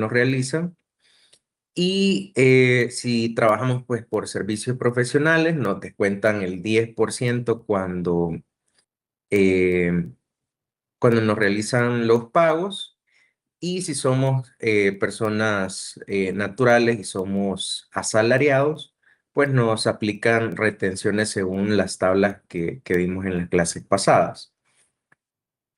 nos realizan. Y si trabajamos pues por servicios profesionales, nos descuentan el 10% eh, cuando nos realizan los pagos. Y si somos personas naturales y somos asalariados, pues nos aplican retenciones según las tablas que vimos en las clases pasadas.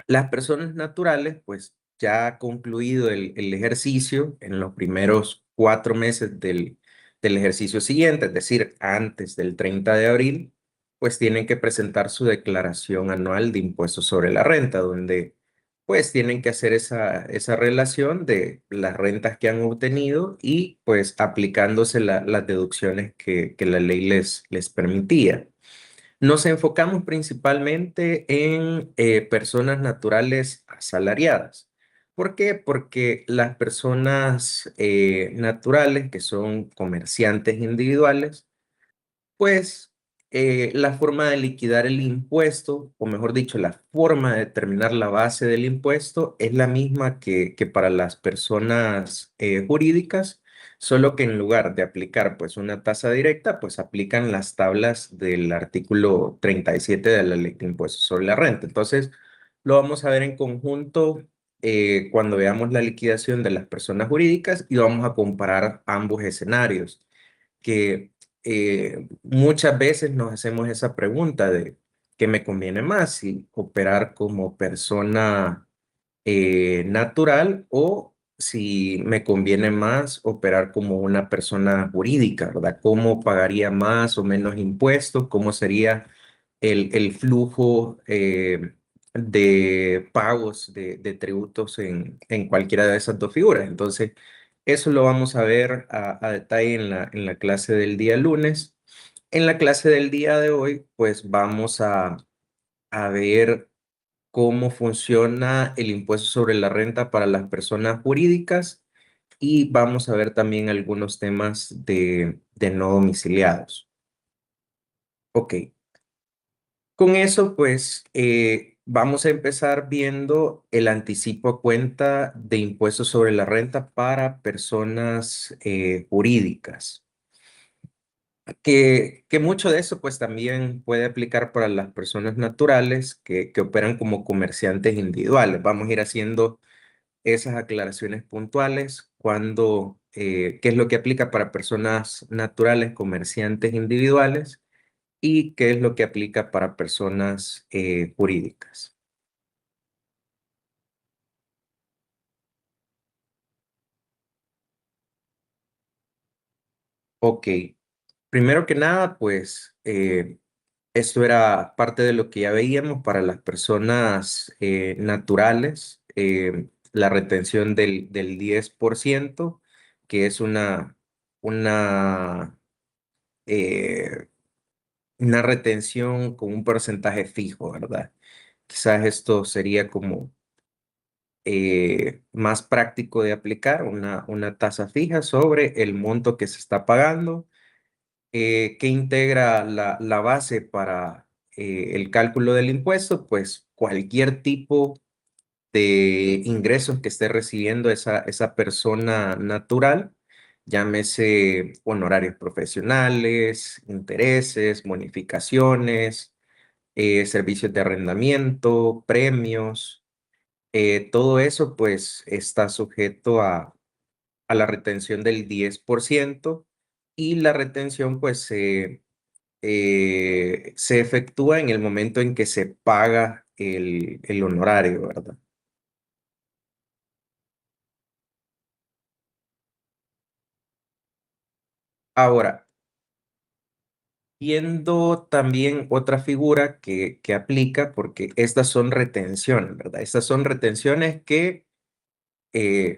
Las personas naturales, pues ya ha concluido el ejercicio en los primeros 4 meses del ejercicio siguiente, es decir, antes del 30 de abril, pues tienen que presentar su declaración anual de impuestos sobre la renta, donde pues tienen que hacer esa relación de las rentas que han obtenido y pues aplicándose las deducciones que la ley les permitía. Nos enfocamos principalmente en personas naturales asalariadas. ¿Por qué? Porque las personas naturales, que son comerciantes individuales, pues la forma de liquidar el impuesto, o mejor dicho, la forma de determinar la base del impuesto es la misma que para las personas jurídicas, solo que en lugar de aplicar pues una tasa directa, pues aplican las tablas del artículo 37 de la Ley de Impuestos sobre la Renta. Entonces, lo vamos a ver en conjunto cuando veamos la liquidación de las personas jurídicas y vamos a comparar ambos escenarios que muchas veces nos hacemos esa pregunta de ¿qué me conviene más? Si operar como persona natural o si me conviene más operar como una persona jurídica, ¿verdad? ¿Cómo pagaría más o menos impuestos? ¿Cómo sería el flujo de pagos de tributos en cualquiera de esas dos figuras? Entonces, eso lo vamos a ver a detalle en la clase del día lunes. En la clase del día de hoy, pues vamos a ver cómo funciona el impuesto sobre la renta para las personas jurídicas y vamos a ver también algunos temas de no domiciliados. Ok, con eso pues vamos a empezar viendo el anticipo a cuenta de impuestos sobre la renta para personas jurídicas. Que mucho de eso pues también puede aplicar para las personas naturales que operan como comerciantes individuales. Vamos a ir haciendo esas aclaraciones puntuales cuando, qué es lo que aplica para personas naturales, comerciantes individuales y qué es lo que aplica para personas jurídicas. Ok, primero que nada, pues esto era parte de lo que ya veíamos para las personas naturales, la retención del 10%, que es una, eh, una retención con un porcentaje fijo, ¿verdad? Quizás esto sería como más práctico de aplicar, una tasa fija sobre el monto que se está pagando, que integra la base para el cálculo del impuesto, pues cualquier tipo de ingresos que esté recibiendo esa persona natural, llámese honorarios profesionales, intereses, bonificaciones, servicios de arrendamiento, premios, todo eso pues está sujeto a la retención del 10% y la retención pues se efectúa en el momento en que se paga el honorario, ¿verdad? Ahora, viendo también otra figura que aplica, porque estas son retenciones, ¿verdad? Estas son retenciones que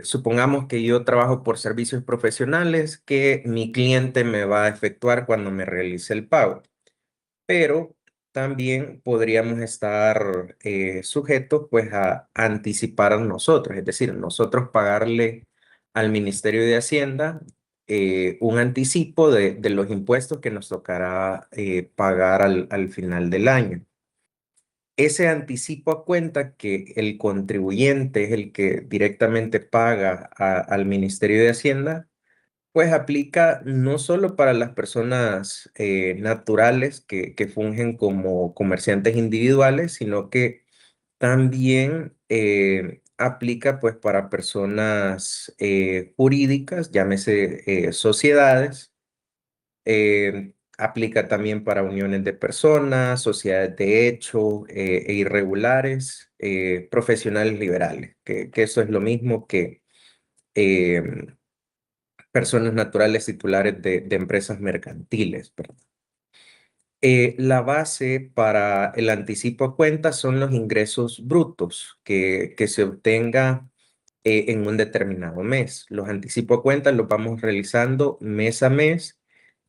supongamos que yo trabajo por servicios profesionales que mi cliente me va a efectuar cuando me realice el pago, pero también podríamos estar sujetos pues a anticipar nosotros, es decir, nosotros pagarle al Ministerio de Hacienda un anticipo de los impuestos que nos tocará pagar al final del año. Ese anticipo a cuenta que el contribuyente es el que directamente paga al Ministerio de Hacienda, pues aplica no solo para las personas naturales que fungen como comerciantes individuales, sino que también aplica pues para personas jurídicas, llámese sociedades. Aplica también para uniones de personas, sociedades de hecho e irregulares, profesionales liberales, que eso es lo mismo que eh, personas naturales titulares de empresas mercantiles, ¿verdad? La base para el anticipo a cuenta son los ingresos brutos que se obtenga en un determinado mes. Los anticipos a cuenta los vamos realizando mes a mes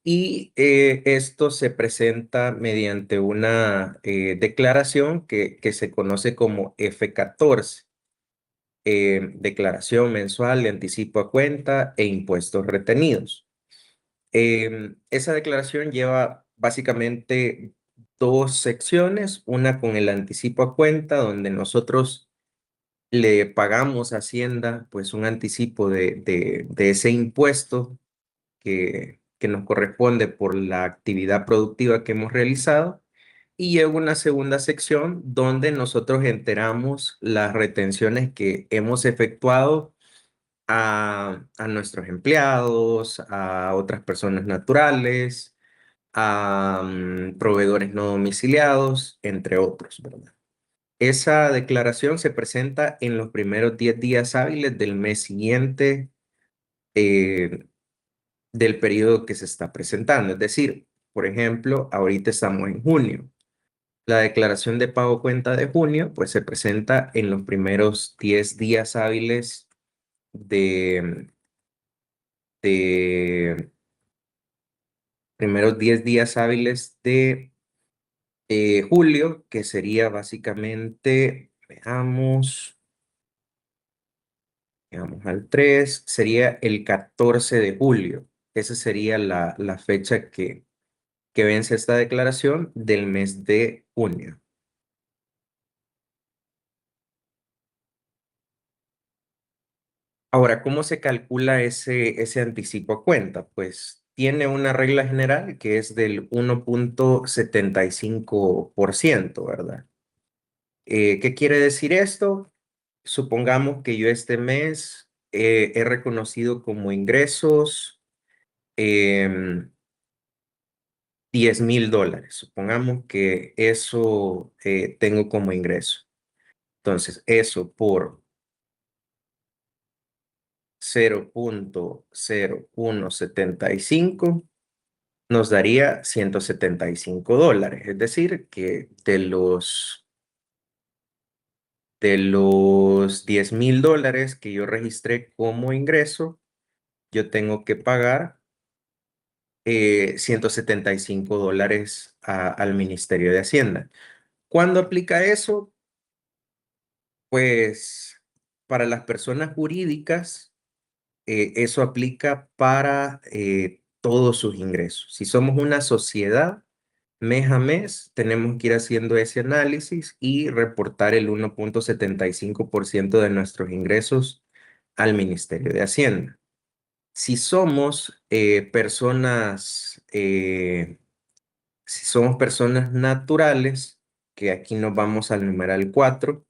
y esto se presenta mediante una declaración que se conoce como F14, declaración mensual de anticipo a cuenta e impuestos retenidos. Esa declaración lleva básicamente dos secciones, una con el anticipo a cuenta, donde nosotros le pagamos a Hacienda pues un anticipo de ese impuesto que nos corresponde por la actividad productiva que hemos realizado. Y llega una segunda sección donde nosotros enteramos las retenciones que hemos efectuado a nuestros empleados, a otras personas naturales, a proveedores no domiciliados, entre otros, ¿verdad? Esa declaración se presenta en los primeros 10 días hábiles del mes siguiente eh, del periodo que se está presentando. Es decir, por ejemplo, ahorita estamos en junio. La declaración de pago cuenta de junio, pues se presenta en los primeros 10 días hábiles de, de primeros 10 días hábiles de julio, que sería básicamente, veamos al 3 sería el 14 de julio. Esa sería la fecha que vence esta declaración del mes de junio. Ahora, ¿cómo se calcula ese anticipo a cuenta? Pues tiene una regla general que es del 1,75%, ¿verdad? ¿Qué quiere decir esto? Supongamos que yo este mes he reconocido como ingresos em, $10,000. Supongamos que eso tengo como ingreso. Entonces, eso por 0,0175 nos daría $175. Es decir, que de los $10,000 que yo registré como ingreso, yo tengo que pagar $175 al Ministerio de Hacienda. ¿Cuándo aplica eso? Pues para las personas jurídicas, eso aplica para todos sus ingresos. Si somos una sociedad, mes a mes tenemos que ir haciendo ese análisis y reportar el 1,75% de nuestros ingresos al Ministerio de Hacienda. Si somos personas naturales, que aquí nos vamos al numeral 4,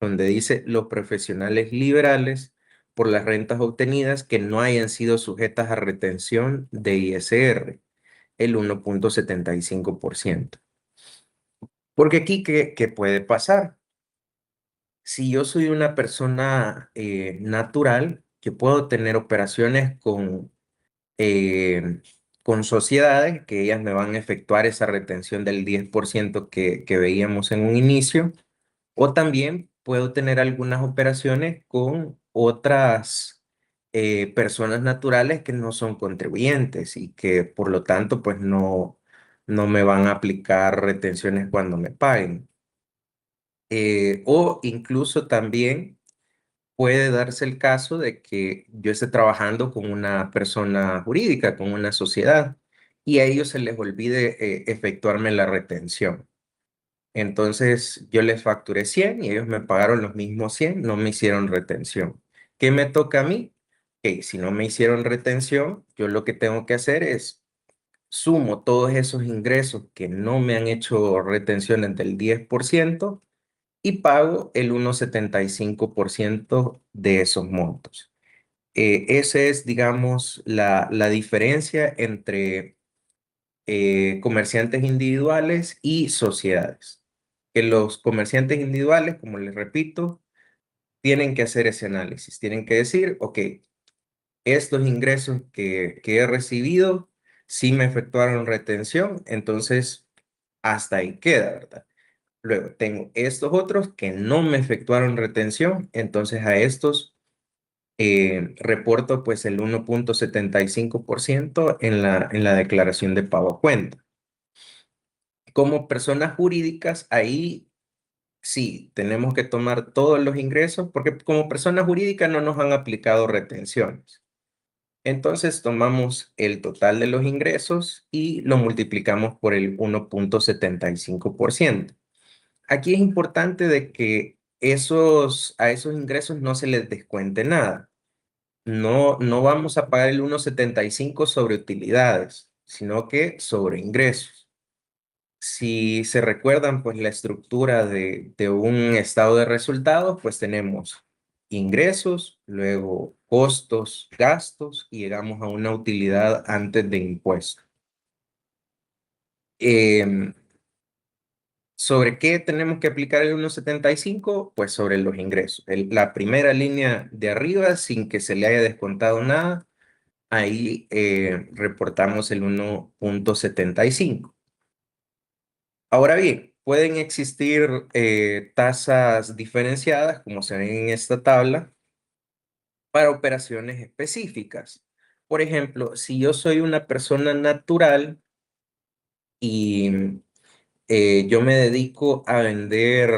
donde dice los profesionales liberales por las rentas obtenidas que no hayan sido sujetas a retención de ISR, el 1,75%. Porque aquí, ¿qué puede pasar? Si yo soy una persona natural, yo puedo tener operaciones eh, con sociedades que ellas me van a efectuar esa retención del 10% que veíamos en un inicio, o también puedo tener algunas operaciones con otras personas naturales que no son contribuyentes y que por lo tanto pues no me van a aplicar retenciones cuando me paguen. O incluso también puede darse el caso de que yo esté trabajando con una persona jurídica, con una sociedad, y a ellos se les olvide efectuarme la retención. Entonces yo les facturé 100 y ellos me pagaron los mismos 100, no me hicieron retención. ¿Qué me toca a mí? Que si no me hicieron retención, yo lo que tengo que hacer es sumo todos esos ingresos que no me han hecho retenciones del 10% y pago el 1,75% de esos montos. Esa es, digamos, la diferencia entre comerciantes individuales y sociedades. Que los comerciantes individuales, como les repito, tienen que hacer ese análisis, tienen que decir, ok, estos ingresos que he recibido sí me efectuaron retención, entonces hasta ahí queda, ¿verdad? Luego tengo estos otros que no me efectuaron retención, entonces a estos reporto pues el 1,75% en la declaración de pago a cuenta. Como personas jurídicas, ahí sí, tenemos que tomar todos los ingresos porque como personas jurídicas no nos han aplicado retenciones. Entonces tomamos el total de los ingresos y lo multiplicamos por el 1,75%. Aquí es importante de que a esos ingresos no se les descuente nada. No, no vamos a pagar el 1,75 sobre utilidades, sino que sobre ingresos. Si se recuerdan, pues la estructura de un estado de resultados, pues tenemos ingresos, luego costos, gastos y llegamos a una utilidad antes de impuesto. Em, ¿Sobre qué tenemos que aplicar el 1,75? Pues sobre los ingresos. La primera línea de arriba, sin que se le haya descontado nada, ahí reportamos el 1,75. Ahora bien, pueden existir tasas diferenciadas, como se ven en esta tabla, para operaciones específicas. Por ejemplo, si yo soy una persona natural y yo me dedico a vender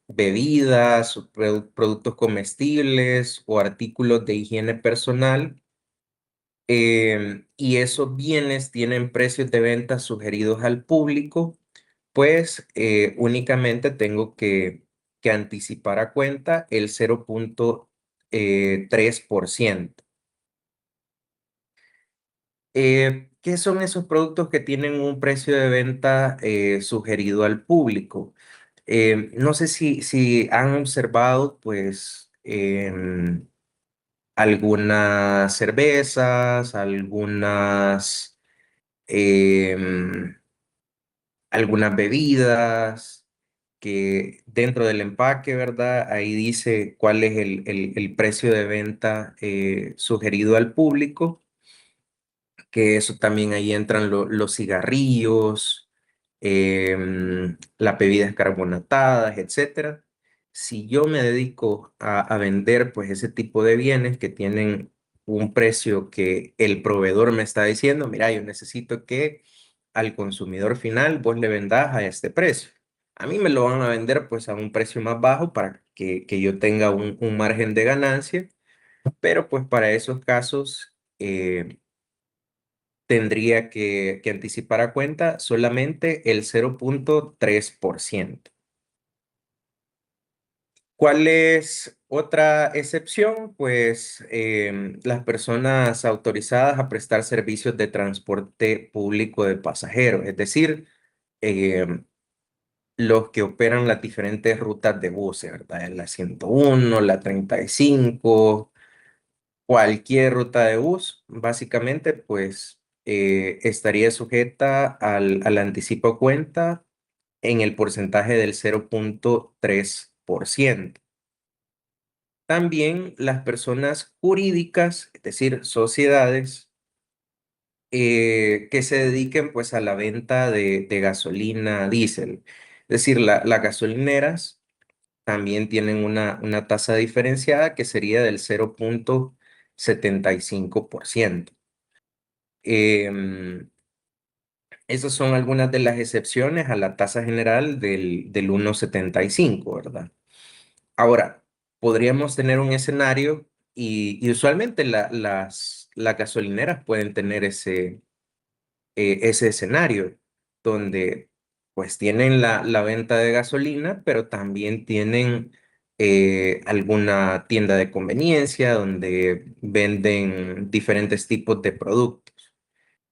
bebidas, o productos comestibles o artículos de higiene personal, y esos bienes tienen precios de venta sugeridos al público, pues únicamente tengo que anticipar a cuenta el 0,3%. ¿Qué son esos productos que tienen un precio de venta sugerido al público? No sé si han observado, pues, algunas cervezas, em, algunas bebidas que dentro del empaque, ¿verdad? Ahí dice cuál es el precio de venta sugerido al público, que eso también ahí entran los cigarrillos, las bebidas carbonatadas, etcétera. Si yo me dedico a vender pues ese tipo de bienes que tienen un precio que el proveedor me está diciendo, mira, yo necesito que al consumidor final vos le vendás a este precio. A mí me lo van a vender pues a un precio más bajo para que yo tenga un margen de ganancia, pero pues para esos casos tendría que anticipar a cuenta solamente el 0,3%. ¿Cuál es otra excepción? Pues las personas autorizadas a prestar servicios de transporte público de pasajeros, es decir, em, los que operan las diferentes rutas de buses, ¿verdad? La 101, la 35, cualquier ruta de bus, básicamente, pues estaría sujeta al anticipo a cuenta en el porcentaje del 0,3%. También las personas jurídicas, es decir, sociedades, que se dediquen pues a la venta de gasolina diésel. Es decir, las gasolineras también tienen una tasa diferenciada que sería del 0,75%. Em, Esas son algunas de las excepciones a la tasa general del 1,75, ¿verdad? Ahora, podríamos tener un escenario y usualmente las gasolineras pueden tener ese escenario donde pues tienen la venta de gasolina, pero también tienen alguna tienda de conveniencia donde venden diferentes tipos de productos.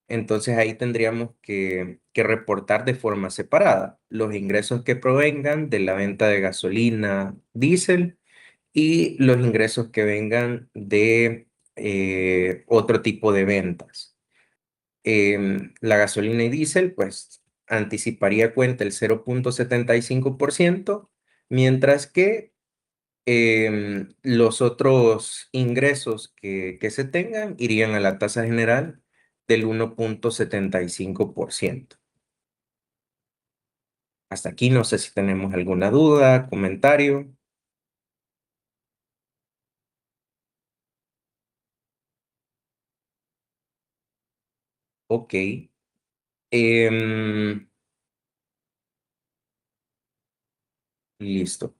Entonces ahí tendríamos que reportar de forma separada los ingresos que provengan de la venta de gasolina, diésel y los ingresos que vengan de otro tipo de ventas. La gasolina y diésel, pues anticiparía cuenta el 0,75%, mientras que los otros ingresos que se tengan irían a la tasa general del 1,75%. Hasta aquí no sé si tenemos alguna duda, comentario. Ok. Em, listo.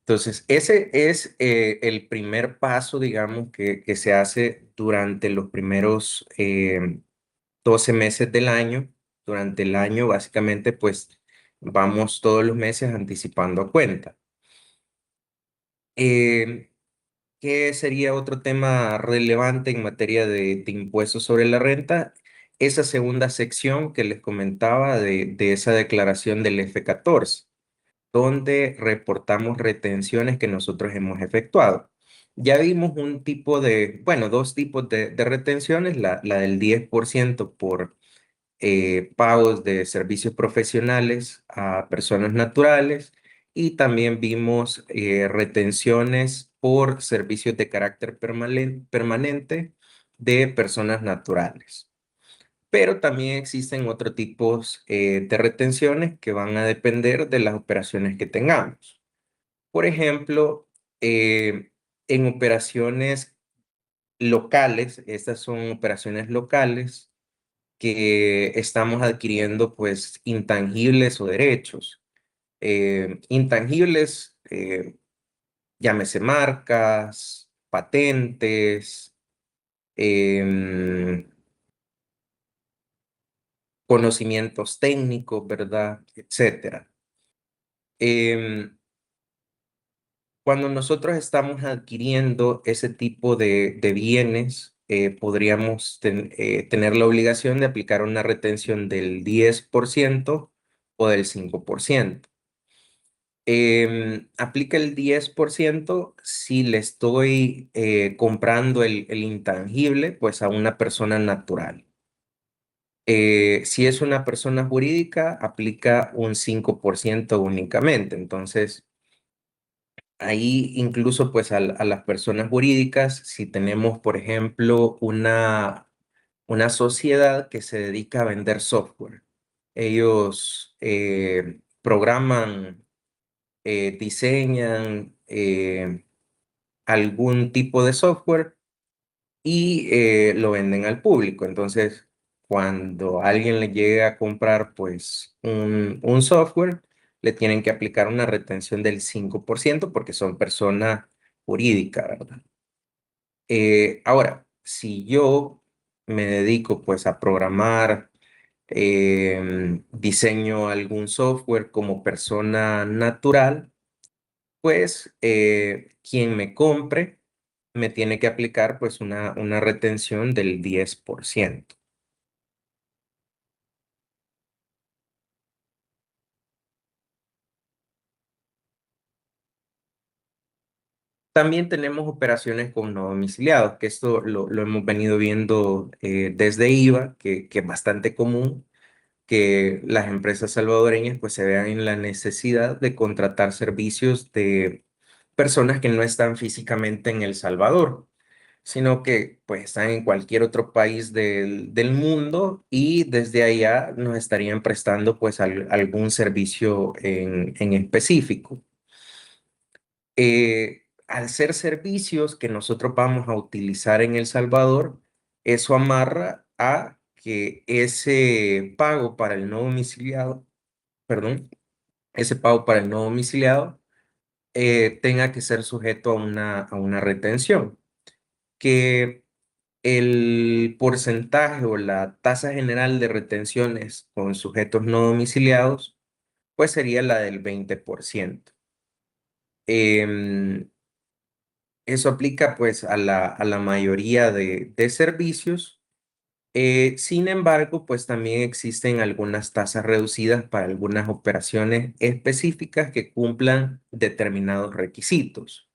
Entonces, ese es el primer paso, digamos, que se hace durante los primeros 12 meses del año. Durante el año, básicamente, pues vamos todos los meses anticipando a cuenta. Eh, ¿Qué sería otro tema relevante en materia de impuestos sobre la renta? Esa segunda sección que les comentaba de esa declaración del F-14, donde reportamos retenciones que nosotros hemos efectuado. Ya vimos un tipo de, bueno, dos tipos de retenciones, la del 10% por pagos de servicios profesionales a personas naturales y también vimos retenciones por servicios de carácter permanente de personas naturales. Pero también existen otros tipos de retenciones que van a depender de las operaciones que tengamos. Por ejemplo, en operaciones locales, estas son operaciones locales, que estamos adquiriendo pues intangibles o derechos. Intangibles, llámese marcas, patentes, em, conocimientos técnicos, ¿verdad? Etcétera. Em, Cuando nosotros estamos adquiriendo ese tipo de bienes, podríamos tener la obligación de aplicar una retención del 10% o del 5%. Aplica el 10% si le estoy comprando el intangible, pues a una persona natural. Si es una persona jurídica, aplica un 5% únicamente. Entonces, ahí incluso pues a las personas jurídicas, si tenemos, por ejemplo, una sociedad que se dedica a vender software, ellos programan, diseñan algún tipo de software y lo venden al público. Entonces, cuando alguien le llega a comprar pues un software, le tienen que aplicar una retención del 5% porque son persona jurídica, ¿verdad? Ahora, si yo me dedico pues a programar, diseño algún software como persona natural, pues quien me compre me tiene que aplicar pues una retención del 10%. También tenemos operaciones con no domiciliados, que esto lo hemos venido viendo desde IVA, que es bastante común que las empresas salvadoreñas pues se vean en la necesidad de contratar servicios de personas que no están físicamente en El Salvador, sino que pues están en cualquier otro país del mundo y desde allá nos estarían prestando pues algún servicio en específico. Al ser servicios que nosotros vamos a utilizar en El Salvador, eso amarra a que ese pago para el no domiciliado, perdón, ese pago para el no domiciliado tenga que ser sujeto a una retención, que el porcentaje o la tasa general de retenciones con sujetos no domiciliados pues sería la del 20%. Em, Eso aplica pues a la mayoría de servicios. Sin embargo, pues también existen algunas tasas reducidas para algunas operaciones específicas que cumplan determinados requisitos.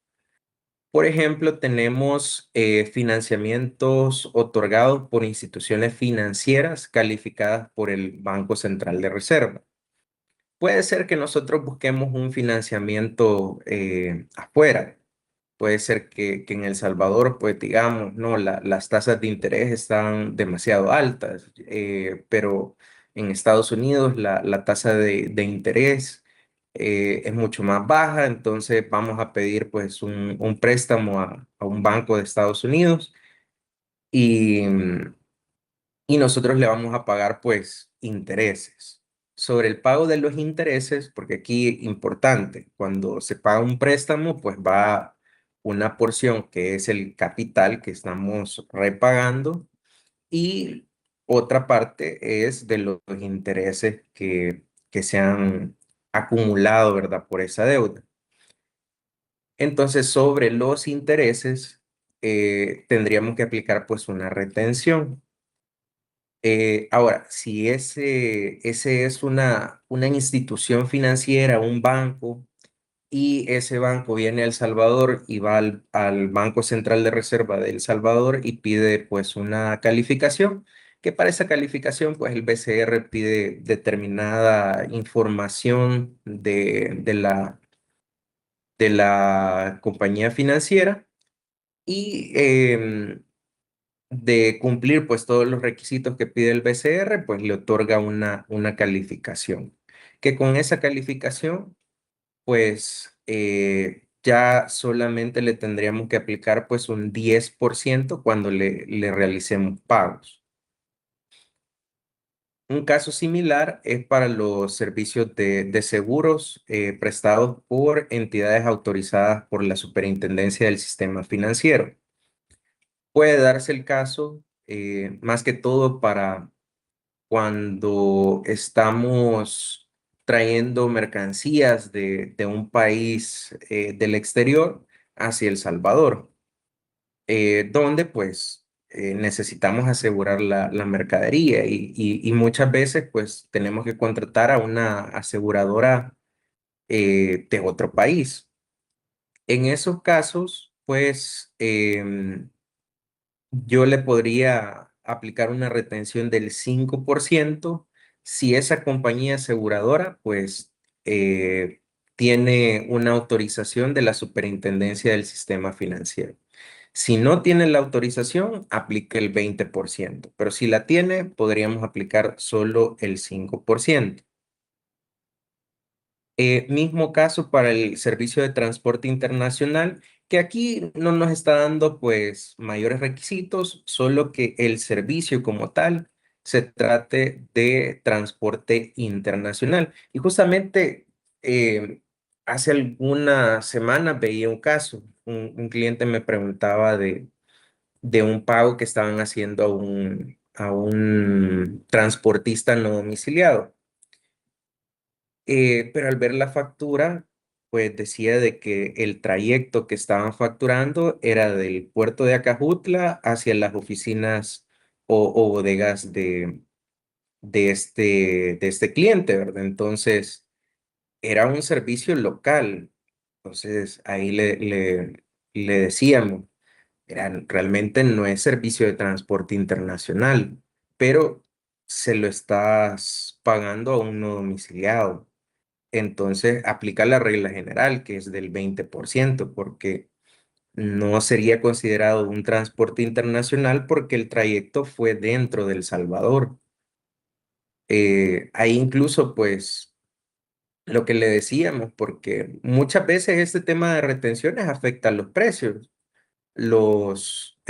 Por ejemplo, tenemos financiamientos otorgados por instituciones financieras calificadas por el Banco Central de Reserva. Puede ser que nosotros busquemos un financiamiento afuera. Puede ser que en El Salvador, pues digamos, no, las tasas de interés están demasiado altas, pero en Estados Unidos la tasa de interés es mucho más baja, entonces vamos a pedir pues un préstamo a un banco de Estados Unidos y, y nosotros le vamos a pagar pues intereses. Sobre el pago de los intereses, porque aquí importante, cuando se paga un préstamo, pues va una porción que es el capital que estamos repagando y otra parte es de los intereses que se han acumulado, ¿verdad? Por esa deuda. Entonces, sobre los intereses, tendríamos que aplicar pues una retención. Ahora, si ese es una institución financiera, un banco, y ese banco viene a El Salvador y va al Banco Central de Reserva de El Salvador y pide pues una calificación, que para esa calificación pues el BCR pide determinada información de la compañía financiera y de cumplir pues todos los requisitos que pide el BCR, pues le otorga una calificación. Que con esa calificación, pues ya solamente le tendríamos que aplicar pues un 10% cuando le realicemos pagos. Un caso similar es para los servicios de seguros prestados por entidades autorizadas por la Superintendencia del Sistema Financiero. Puede darse el caso, más que todo para cuando estamos trayendo mercancías de un país del exterior hacia El Salvador, donde pues necesitamos asegurar la mercadería y muchas veces pues tenemos que contratar a una aseguradora de otro país. En esos casos, pues yo le podría aplicar una retención del 5% si esa compañía aseguradora, pues, tiene una autorización de la Superintendencia del Sistema Financiero. Si no tiene la autorización, aplique el 20%, pero si la tiene, podríamos aplicar solo el 5%. Mismo caso para el servicio de transporte internacional, que aquí no nos está dando pues mayores requisitos, solo que el servicio como tal se trate de transporte internacional. Y justamente hace algunas semanas veía un caso, un cliente me preguntaba de un pago que estaban haciendo a un transportista no domiciliado. Pero al ver la factura, pues decía de que el trayecto que estaban facturando era del puerto de Acajutla hacia las oficinas o bodegas de este cliente, ¿verdad? Entonces, era un servicio local. Entonces, ahí le decíamos, realmente no es servicio de transporte internacional, pero se lo estás pagando a un no domiciliado. Entonces aplica la regla general, que es del 20%, porque no sería considerado un transporte internacional porque el trayecto fue dentro del Salvador. Ahí incluso, pues, lo que le decíamos, porque muchas veces este tema de retenciones afecta a los precios. Los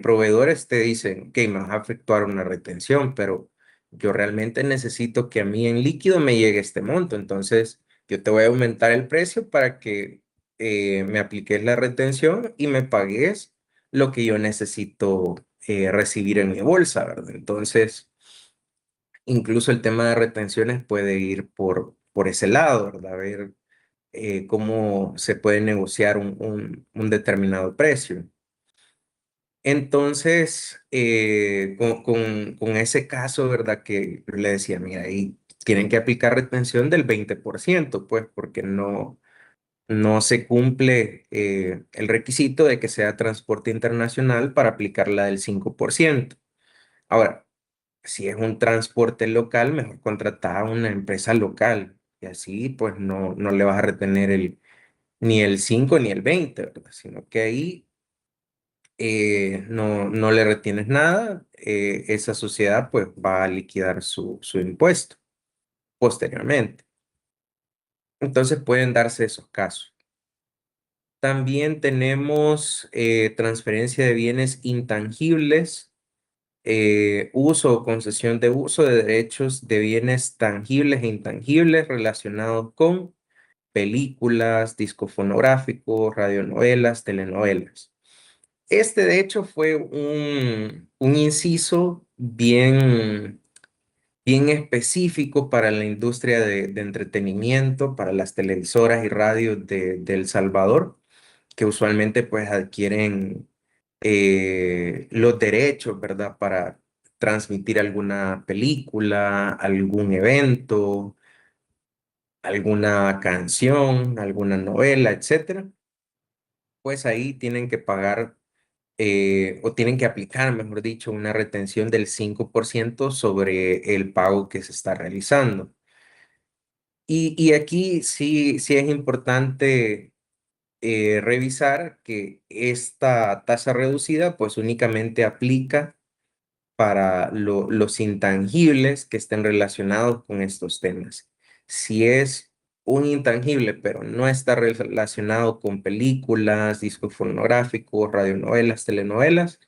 proveedores te dicen que me vas a efectuar una retención, pero yo realmente necesito que a mí en líquido me llegue este monto. Entonces, yo te voy a aumentar el precio para que me apliques la retención y me pagues lo que yo necesito recibir en mi bolsa, ¿verdad? Entonces, incluso el tema de retenciones puede ir por ese lado, ¿verdad? Ver cómo se puede negociar un determinado precio. Entonces, con ese caso, ¿verdad? Que yo le decía, mira, ahí tienen que aplicar retención del 20%, pues, porque no se cumple el requisito de que sea transporte internacional para aplicar la del 5%. Ahora, si es un transporte local, mejor contratar a una empresa local y así pues no le vas a retener ni el 5 ni el 20, ¿verdad? Sino que ahí no le retienes nada, esa sociedad pues va a liquidar su impuesto posteriormente. Entonces pueden darse esos casos. También tenemos transferencia de bienes intangibles, uso o concesión de uso de derechos de bienes tangibles e intangibles relacionados con películas, discos fonográficos, radionovelas, telenovelas. Este, de hecho, fue un inciso bien específico para la industria de entretenimiento, para las televisoras y radios de El Salvador, que usualmente pues adquieren los derechos, ¿verdad? Para transmitir alguna película, algún evento, alguna canción, alguna novela, etcétera. Pues ahí tienen que pagar o tienen que aplicar, mejor dicho, una retención del 5% sobre el pago que se está realizando. Y aquí sí es importante revisar que esta tasa reducida pues únicamente aplica para los intangibles que estén relacionados con estos temas. Si es un intangible, pero no está relacionado con películas, discos fonográficos, radionovelas, telenovelas,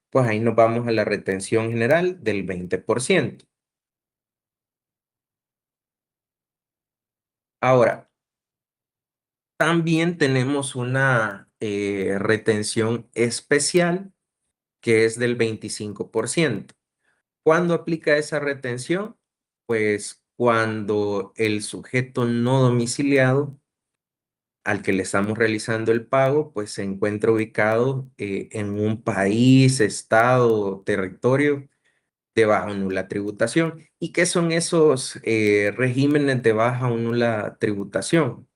pues ahí nos vamos a la retención general del 20%. Ahora, también tenemos una retención especial que es del 25%. ¿Cuándo aplica esa retención? Pues cuando el sujeto no domiciliado al que le estamos realizando el pago, pues se encuentra ubicado en un país, estado o territorio de baja o nula tributación. ¿Y qué son esos regímenes de baja o nula tributación?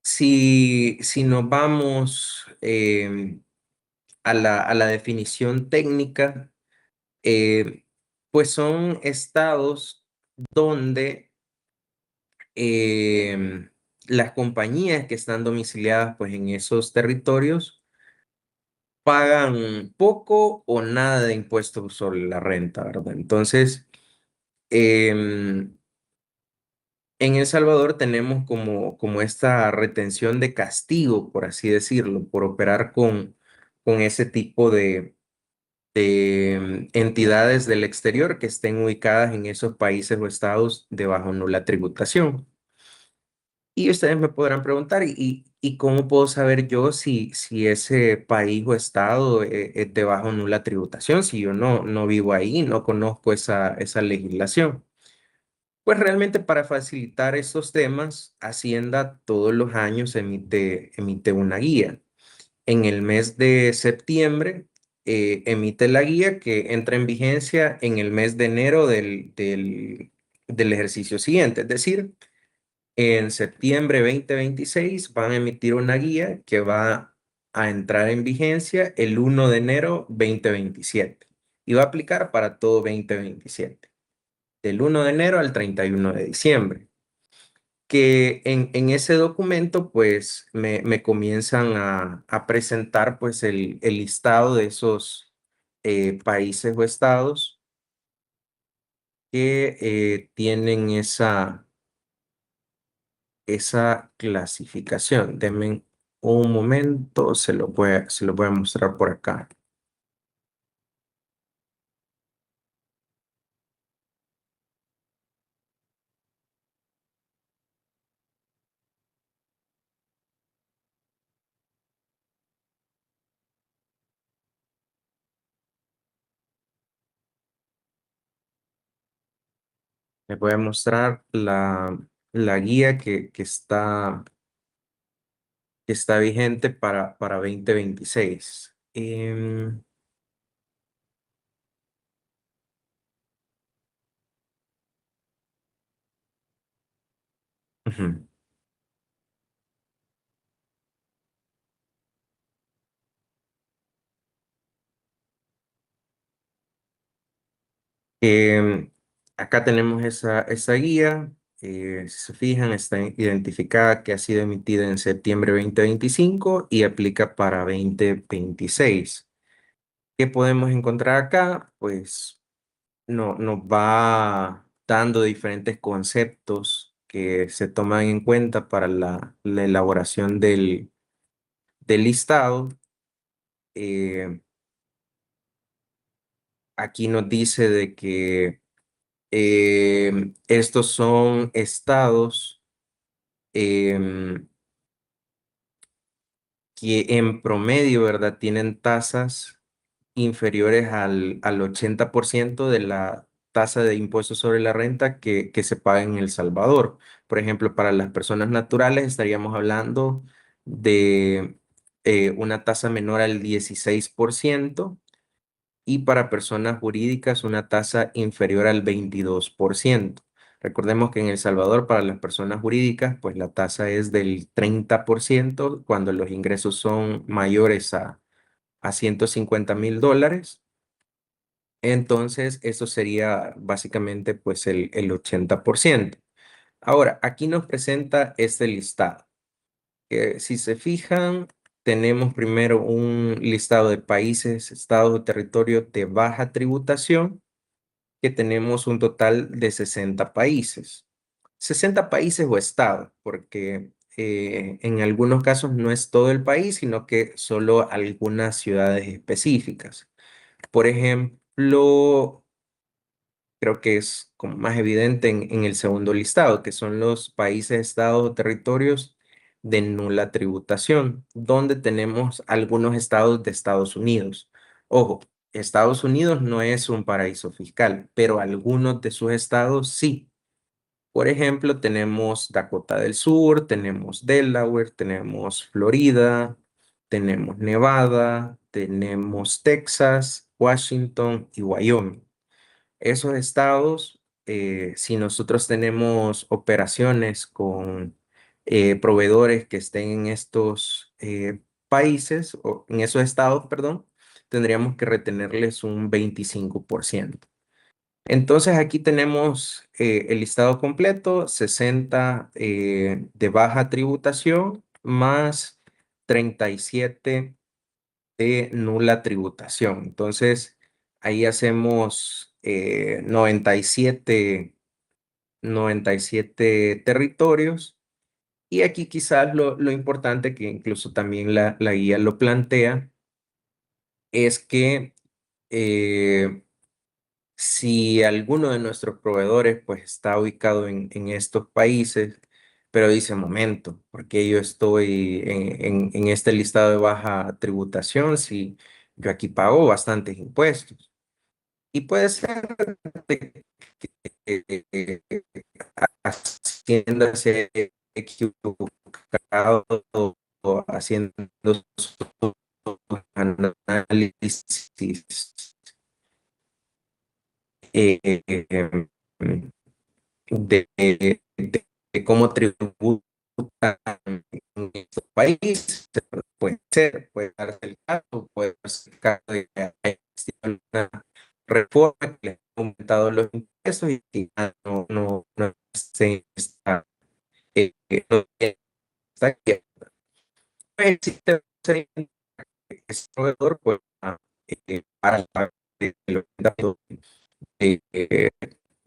Si nos vamos a la definición técnica, eh, pues son estados donde las compañías que están domiciliadas pues en esos territorios pagan poco o nada de impuestos sobre la renta, ¿verdad? Entonces, em, en El Salvador tenemos como esta retención de castigo, por así decirlo, por operar con ese tipo de entidades del exterior que estén ubicadas en esos países o estados de bajo nula tributación. Y ustedes me podrán preguntar, ¿y cómo puedo saber yo si ese país o estado es de bajo nula tributación? Si yo no vivo ahí, no conozco esa legislación. Pues realmente para facilitar estos temas, Hacienda todos los años emite una guía. En el mes de septiembre emite la guía que entra en vigencia en el mes de enero del ejercicio siguiente. Es decir, en septiembre 2026 van a emitir una guía que va a entrar en vigencia el 1 de enero 2027 y va a aplicar para todo 2027, del 1 de enero al 31 de diciembre. Que en ese documento pues me comienzan a presentar pues el listado de esos países o estados que tienen esa clasificación. Denme un momento, se lo voy a mostrar por acá. Les voy a mostrar la guía que está vigente para 2026. Ujú. Em, Acá tenemos esa guía. Si se fijan, está identificada que ha sido emitida en septiembre 2025 y aplica para 2026. ¿Qué podemos encontrar acá? Pues no, nos va dando diferentes conceptos que se toman en cuenta para la elaboración del listado. Eh, Aquí nos dice de que estos son estados em, que en promedio, ¿verdad? Tienen tasas inferiores al 80% de la tasa de impuestos sobre la renta que se paga en El Salvador. Por ejemplo, para las personas naturales estaríamos hablando de una tasa menor al 16% y para personas jurídicas una tasa inferior al 22%. Recordemos que en El Salvador para las personas jurídicas pues la tasa es del 30% cuando los ingresos son mayores a $150,000. Entonces eso sería básicamente pues el 80%. Ahora, aquí nos presenta este listado. Si se fijan, tenemos primero un listado de países, estados o territorios de baja tributación, que tenemos un total de 60 países. 60 países o estados, porque en algunos casos no es todo el país, sino que solo algunas ciudades específicas. Por ejemplo, creo que es como más evidente en el segundo listado, que son los países, estados o territorios de nula tributación, donde tenemos algunos estados de Estados Unidos. Ojo, Estados Unidos no es un paraíso fiscal, pero algunos de sus estados sí. Por ejemplo, tenemos Dakota del Sur, tenemos Delaware, tenemos Florida, tenemos Nevada, tenemos Texas, Washington y Wyoming. Esos estados, si nosotros tenemos operaciones con proveedores que estén en estos países, o en esos estados, perdón, tendríamos que retenerles un 25%. Entonces aquí tenemos el listado completo, 60 de baja tributación más 37 de nula tributación. Entonces, ahí hacemos 97 territorios. Y aquí quizás lo importante, que incluso también la guía lo plantea, es que si alguno de nuestros proveedores pues está ubicado en estos países, pero dice, momento, porque yo estoy en este listado de baja tributación si yo aquí pago bastantes impuestos? Y puede ser de que Hacienda se haya equivocado o haciendo su análisis eh, de cómo tributan en estos países. Puede darse el caso, puede darse el caso de que haya existido una reforma que les ha aumentado los impuestos y que ya no se está, no está aquí. Pues existe un procedimiento que ese proveedor pues, para el 80% de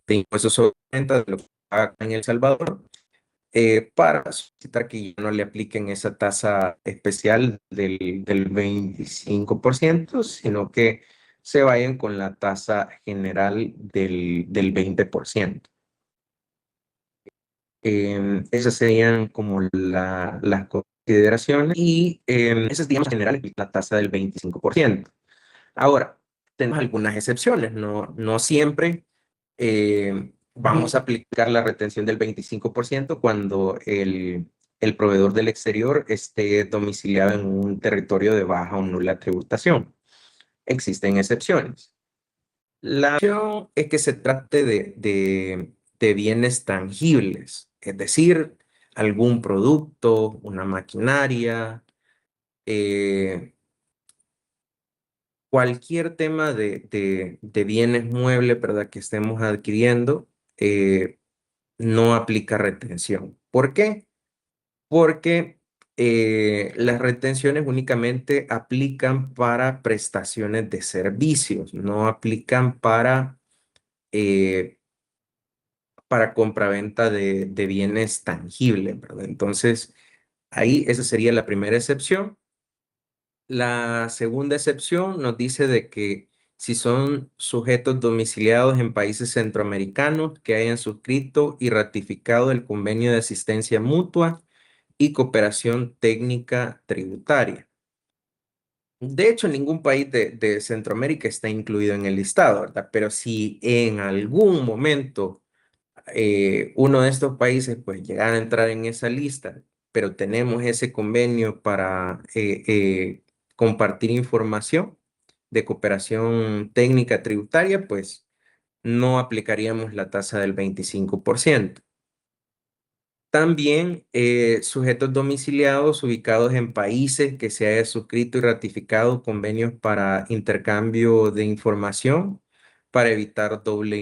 impuestos sobre venta de lo que paga en El Salvador, para solicitar que ya no le apliquen esa tasa especial del 25%, sino que se vayan con la tasa general del 20%. Esas serían como las consideraciones y esas, digamos, generales, la tasa del 25%. Ahora, tenemos algunas excepciones, no siempre. vamos a aplicar la retención del 25% cuando el proveedor del exterior esté domiciliado en un territorio de baja o nula tributación. Existen excepciones. La opción es que se trate de bienes tangibles, es decir, algún producto, una maquinaria, eh, cualquier tema de bienes muebles, ¿verdad? Que estemos adquiriendo, no aplica retención. ¿Por qué? Porque las retenciones únicamente aplican para prestaciones de servicios, no aplican eh, para compraventa de bienes tangibles, ¿verdad? Entonces, ahí esa sería la primera excepción. La segunda excepción nos dice de que si son sujetos domiciliados en países centroamericanos que hayan suscrito y ratificado el convenio de asistencia mutua y cooperación técnica tributaria. De hecho, ningún país de Centroamérica está incluido en el listado, ¿verdad? Pero si en algún momento uno de estos países pues llegara a entrar en esa lista, pero tenemos ese convenio para compartir información de cooperación técnica tributaria, pues no aplicaríamos la tasa del 25%. También sujetos domiciliados ubicados en países que se haya suscrito y ratificado convenios para intercambio de información para evitar doble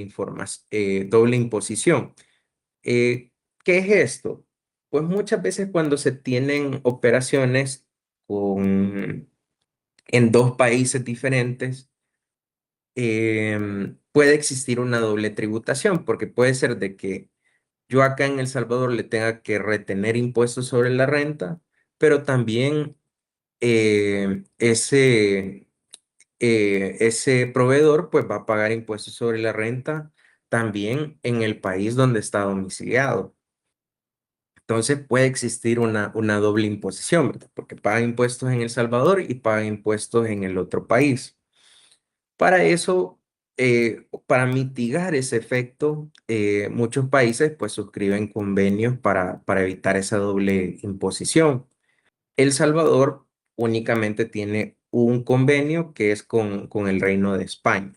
imposición. ¿Qué es esto? Pues muchas veces cuando se tienen operaciones en dos países diferentes, puede existir una doble tributación, porque puede ser de que yo acá en El Salvador le tenga que retener impuestos sobre la renta, pero también ese proveedor pues va a pagar impuestos sobre la renta también en el país donde está domiciliado. Entonces puede existir una doble imposición, ¿verdad? Porque paga impuestos en El Salvador y paga impuestos en el otro país. Para eso, para mitigar ese efecto, muchos países pues suscriben convenios para evitar esa doble imposición. El Salvador únicamente tiene un convenio que es con el Reino de España.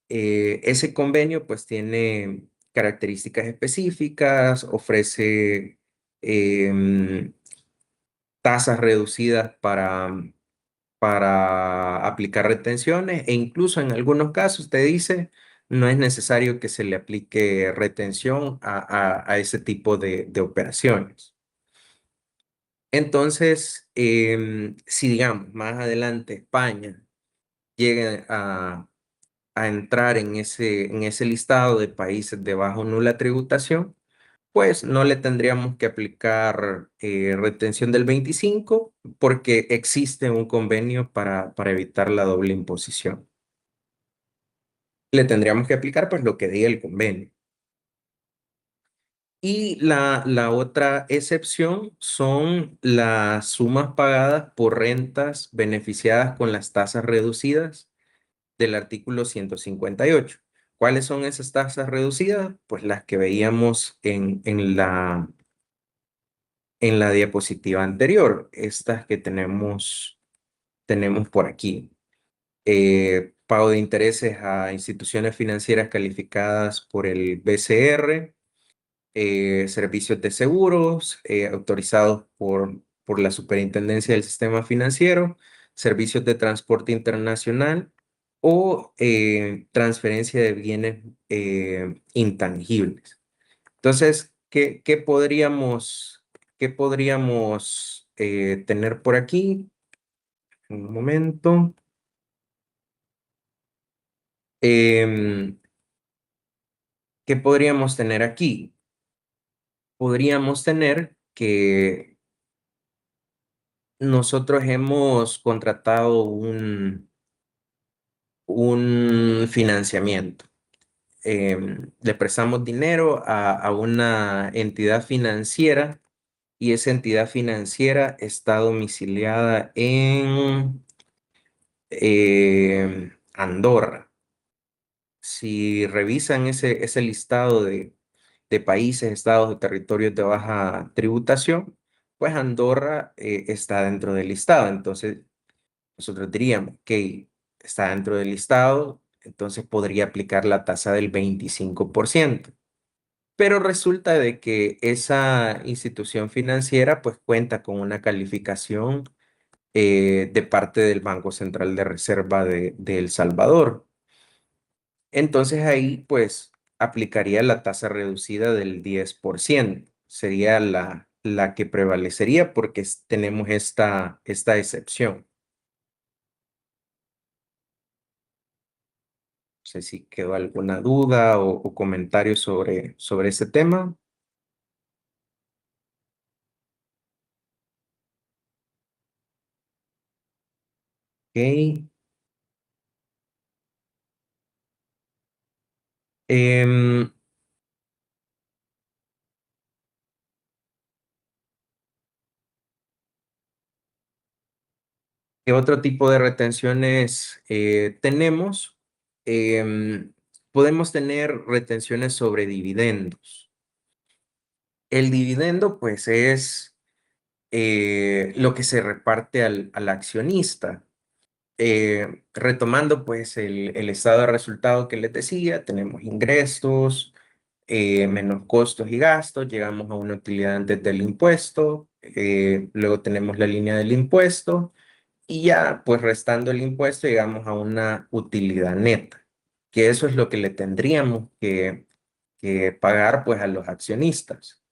Ese convenio pues tiene características específicas, ofrece em, tasas reducidas para aplicar retenciones e incluso en algunos casos te dice no es necesario que se le aplique retención a ese tipo de operaciones. Entonces, si digamos más adelante España llega a entrar en ese listado de países de bajo o nula tributación, pues no le tendríamos que aplicar retención del 25 porque existe un convenio para evitar la doble imposición. Le tendríamos que aplicar pues lo que diga el convenio. Y la otra excepción son las sumas pagadas por rentas beneficiadas con las tasas reducidas del artículo 158. ¿Cuáles son esas tasas reducidas? Pues las que veíamos en la diapositiva anterior, estas que tenemos por aquí. Pago de intereses a instituciones financieras calificadas por el BCR, servicios de seguros autorizados por la Superintendencia del Sistema Financiero, servicios de transporte internacional o transferencia de bienes intangibles. Entonces, ¿qué podríamos tener por aquí? Un momento. Em, ¿Qué podríamos tener aquí? Podríamos tener que nosotros hemos contratado un financiamiento. Le prestamos dinero a una entidad financiera y esa entidad financiera está domiciliada en Andorra. si revisan ese listado de países, estados o territorios de baja tributación, pues Andorra está dentro del listado. Entonces, nosotros diríamos que está dentro del listado, entonces podría aplicar la tasa del 25%. Pero resulta de que esa institución financiera pues cuenta con una calificación de parte del Banco Central de Reserva de El Salvador. Entonces ahí pues aplicaría la tasa reducida del 10%. Sería la que prevalecería porque tenemos esta excepción. No sé si quedó alguna duda o comentario sobre ese tema. Ok. Em, ¿Qué otro tipo de retenciones tenemos? Em, Podemos tener retenciones sobre dividendos. El dividendo, pues, es lo que se reparte al accionista. Retomando, pues, el estado de resultado que les decía, tenemos ingresos, menos costos y gastos, llegamos a una utilidad antes del impuesto, luego tenemos la línea del impuesto y ya, pues restando el impuesto, llegamos a una utilidad neta, que eso es lo que le tendríamos que pagar pues a los accionistas.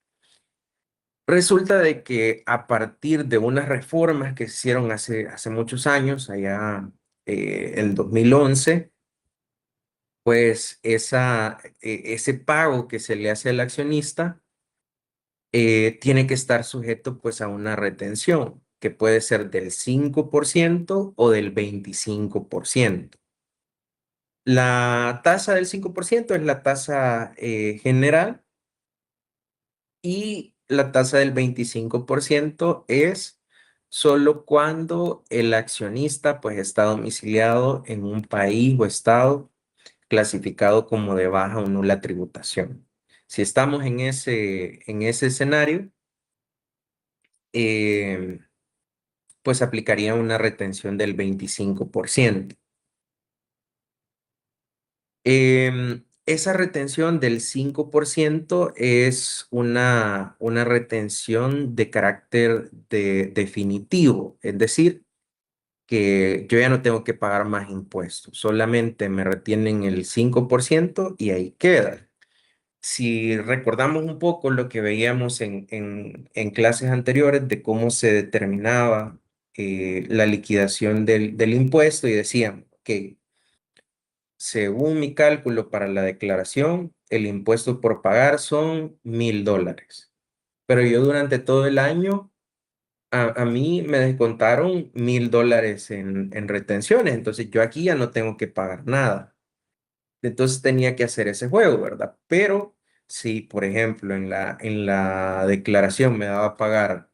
Resulta de que a partir de unas reformas que se hicieron hace muchos años, allá el 2011, pues ese pago que se le hace al accionista tiene que estar sujeto pues a una retención que puede ser del 5% o del 25%. La tasa del 5% es la tasa general y la tasa del 25% es solo cuando el accionista pues está domiciliado en un país o estado clasificado como de baja o nula tributación. Si estamos en ese escenario, eh, pues aplicaría una retención del 25%. Esa retención del 5% es una retención de carácter definitivo, es decir, que yo ya no tengo que pagar más impuestos, solamente me retienen el 5% y ahí queda. Si recordamos un poco lo que veíamos en clases anteriores de cómo se determinaba la liquidación del impuesto y decíamos que según mi cálculo para la declaración, el impuesto por pagar son $1,000. Pero yo durante todo el año, a mí me descontaron $1,000 en retenciones. Entonces yo aquí ya no tengo que pagar nada. Entonces tenía que hacer ese juego, ¿verdad? Pero si, por ejemplo, en la declaración me daba a pagar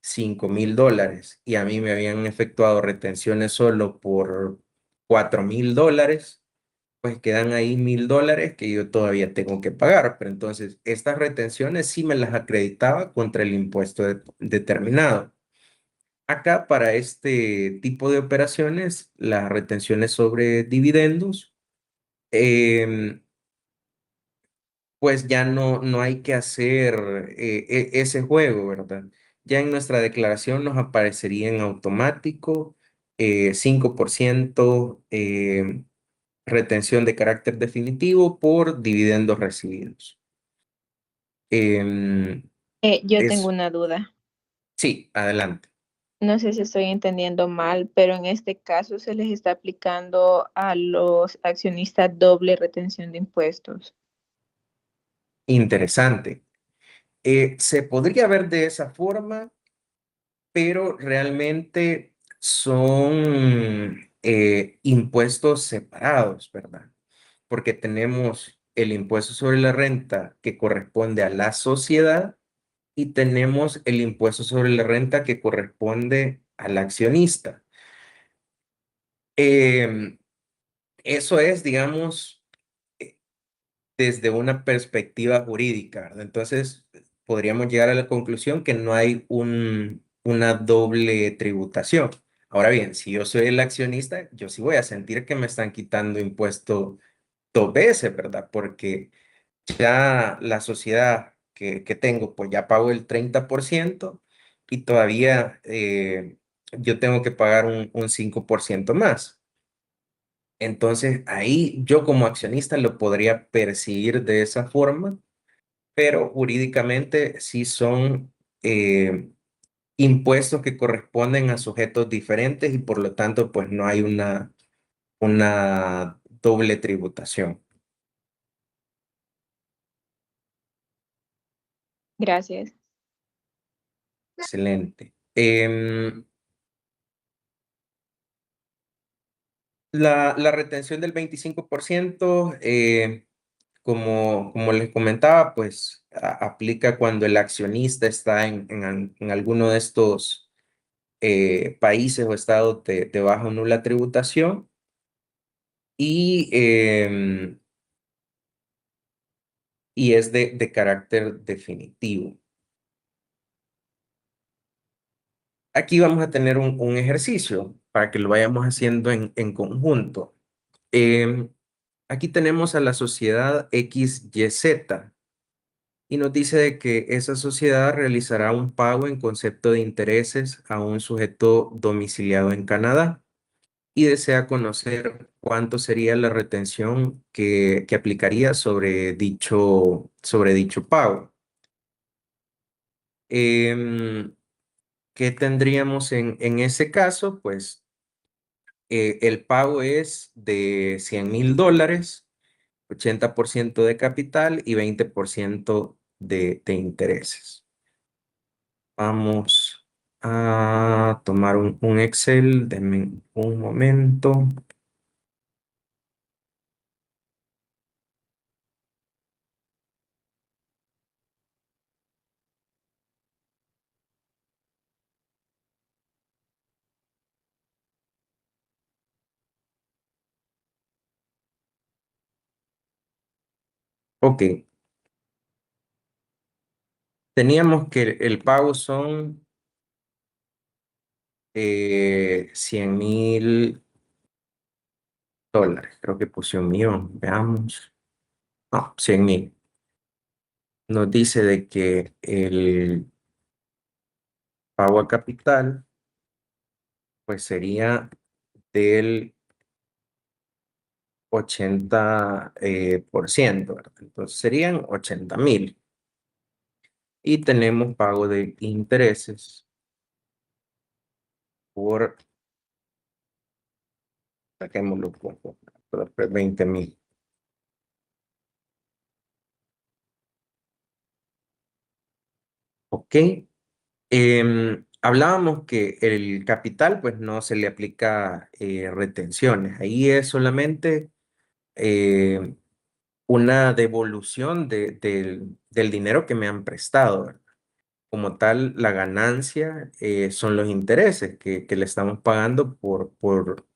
$5,000 y a mí me habían efectuado retenciones solo por $4,000, pues quedan ahí $1,000 que yo todavía tengo que pagar. Pero entonces estas retenciones sí me las acreditaba contra el impuesto determinado. Acá para este tipo de operaciones, las retenciones sobre dividendos, em, pues ya no hay que hacer ese juego, ¿verdad? Ya en nuestra declaración nos aparecería en automático 5% retención de carácter definitivo por dividendos recibidos. Em, Yo tengo es, una duda. sí, adelante. No sé si estoy entendiendo mal, pero en este caso se les está aplicando a los accionistas doble retención de impuestos. Interesante. Se podría ver de esa forma, pero realmente son impuestos separados, ¿verdad? Porque tenemos el impuesto sobre la renta que corresponde a la sociedad y tenemos el impuesto sobre la renta que corresponde al accionista. Em, Eso es, digamos, desde una perspectiva jurídica, ¿verdad? Entonces, podríamos llegar a la conclusión que no hay una doble tributación. Ahora bien, si yo soy el accionista, yo sí voy a sentir que me están quitando impuesto dos veces, ¿verdad? Porque ya la sociedad que tengo, pues ya pago el 30% y todavía yo tengo que pagar un 5% más. Entonces, ahí yo como accionista lo podría percibir de esa forma, pero jurídicamente sí son impuestos que corresponden a sujetos diferentes y por lo tanto, pues no hay una doble tributación. Gracias. Excelente. La retención del 25%, como les comentaba, pues aplica cuando el accionista está en alguno de estos países o estados de baja o nula tributación y, y es de carácter definitivo. Aquí vamos a tener un ejercicio para que lo vayamos haciendo en conjunto. Em, Aquí tenemos a la sociedad XYZ y nos dice de que esa sociedad realizará un pago en concepto de intereses a un sujeto domiciliado en Canadá y desea conocer cuánto sería la retención que aplicaría sobre dicho pago. Em, ¿Qué tendríamos en ese caso? Pues el pago es de $100,000, 80% de capital y 20% de intereses. Vamos a tomar un Excel, denme un momento. Ok, teníamos que el pago son $100,000. Creo que puse 1,000,000, veamos. No, 100,000. Nos dice de que el pago a capital pues sería del 80%, ¿verdad? Entonces serían 80,000. Y tenemos pago de intereses por, saquémoslo por 20,000. Ok. Hablábamos que el capital pues no se le aplica retenciones. Ahí es solamente eh, una devolución del dinero que me han prestado, ¿verdad? Como tal, la ganancia son los intereses que le estamos pagando por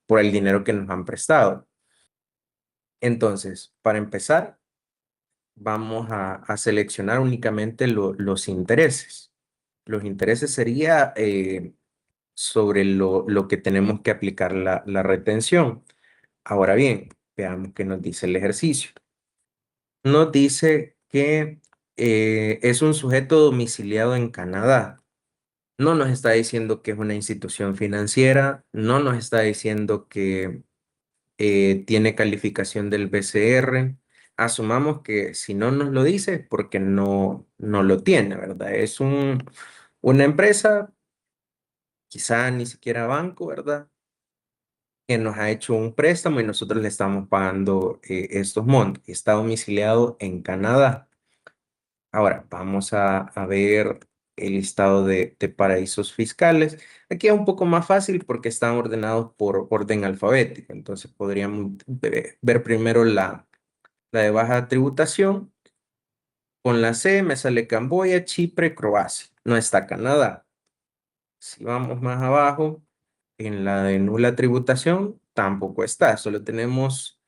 el dinero que nos han prestado. Entonces, para empezar, vamos a seleccionar únicamente los intereses. Los intereses sería sobre lo que tenemos que aplicar la retención. Ahora bien, veamos qué nos dice el ejercicio. Nos dice que es un sujeto domiciliado en Canadá. No nos está diciendo que es una institución financiera, no nos está diciendo que tiene calificación del BCR. Asumamos que si no nos lo dice es porque no lo tiene, ¿verdad? Es una empresa, quizá ni siquiera banco, ¿verdad? Que nos ha hecho un préstamo y nosotros le estamos pagando estos montos. Está domiciliado en Canadá. Ahora, vamos a ver el listado de paraísos fiscales. Aquí es un poco más fácil porque están ordenados por orden alfabético. Entonces podríamos ver primero la de baja tributación. Con la C me sale Camboya, Chipre, Croacia. No está Canadá. Si vamos más abajo, en la de nula tributación, tampoco está. Solo tenemos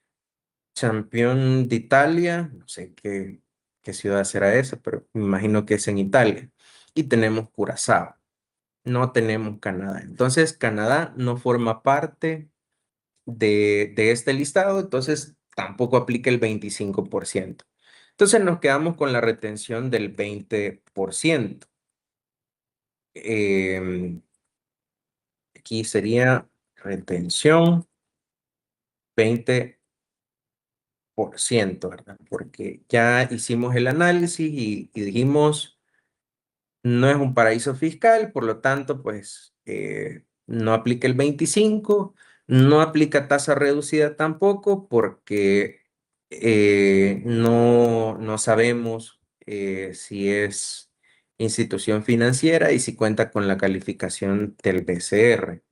Campeón de Italia, no sé qué ciudad será esa, pero me imagino que es en Italia. Y tenemos Curazao, no tenemos Canadá. Entonces, Canadá no forma parte de este listado, entonces tampoco aplica el 25%. Entonces nos quedamos con la retención del 20%. Em, Aquí sería retención 20%, ¿verdad? Porque ya hicimos el análisis y dijimos, no es un paraíso fiscal, por lo tanto, pues no aplica el 25, no aplica tasa reducida tampoco, porque no sabemos si es institución financiera y si cuenta con la calificación del BCR.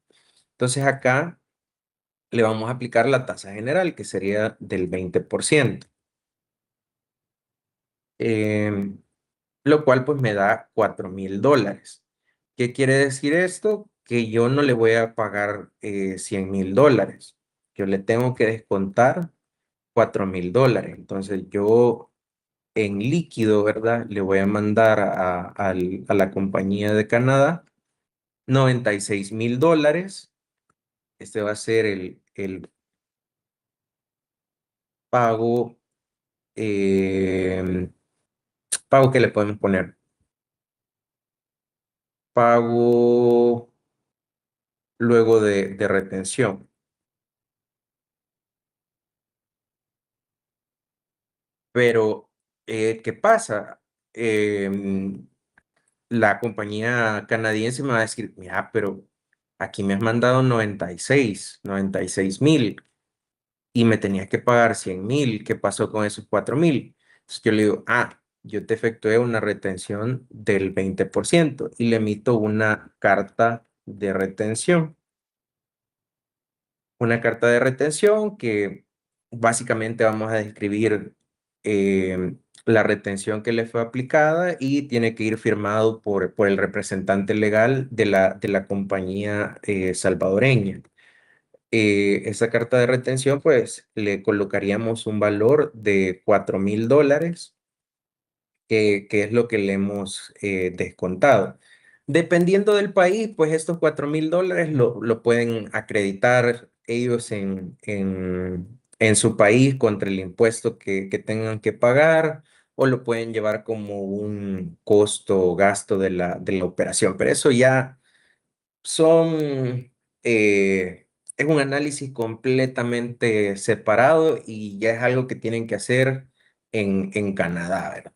Entonces acá le vamos a aplicar la tasa general, que sería del 20%, lo cual pues me da $4,000. ¿Qué quiere decir esto? Que yo no le voy a pagar $100,000. Yo le tengo que descontar $4,000. Entonces yo en líquido, ¿verdad? Le voy a mandar a la compañía de Canadá $96,000. Este va a ser el pago, eh, pago que le podemos poner. Pago luego de retención. Pero, ¿qué pasa? La compañía canadiense me va a decir, mira, pero aquí me has mandado 96,000 y me tenías que pagar 100,000. ¿Qué pasó con esos 4,000? Entonces yo le digo, yo te efectué una retención del 20% y le emito una carta de retención. Una carta de retención que básicamente vamos a describir la retención que le fue aplicada y tiene que ir firmado por el representante legal de la compañía salvadoreña. Esa carta de retención, pues le colocaríamos un valor de $4,000, que es lo que le hemos descontado. Dependiendo del país, pues estos $4,000 lo pueden acreditar ellos en su país contra el impuesto que tengan que pagar, o lo pueden llevar como un costo o gasto de la operación. Pero eso ya son, es un análisis completamente separado y ya es algo que tienen que hacer en Canadá, ¿verdad?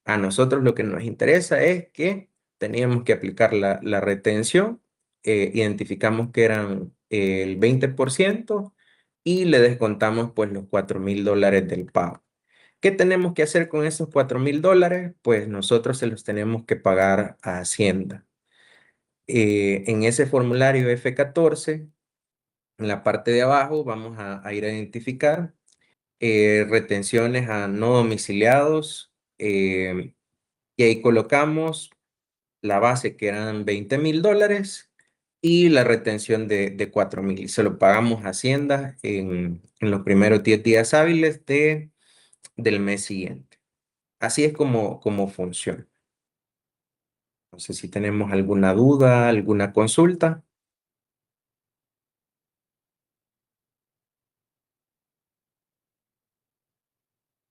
A nosotros lo que nos interesa es que teníamos que aplicar la retención, identificamos que eran el 20% y le descontamos pues los $4,000 del pago. ¿Qué tenemos que hacer con esos $4,000? Pues nosotros se los tenemos que pagar a Hacienda. En ese formulario F14, en la parte de abajo, vamos a ir a identificar retenciones a no domiciliados, y ahí colocamos la base, que eran $20,000, y la retención de 4,000. Y se lo pagamos a Hacienda en los primeros 10 días hábiles del mes siguiente. Así es como funciona. No sé si tenemos alguna duda, alguna consulta.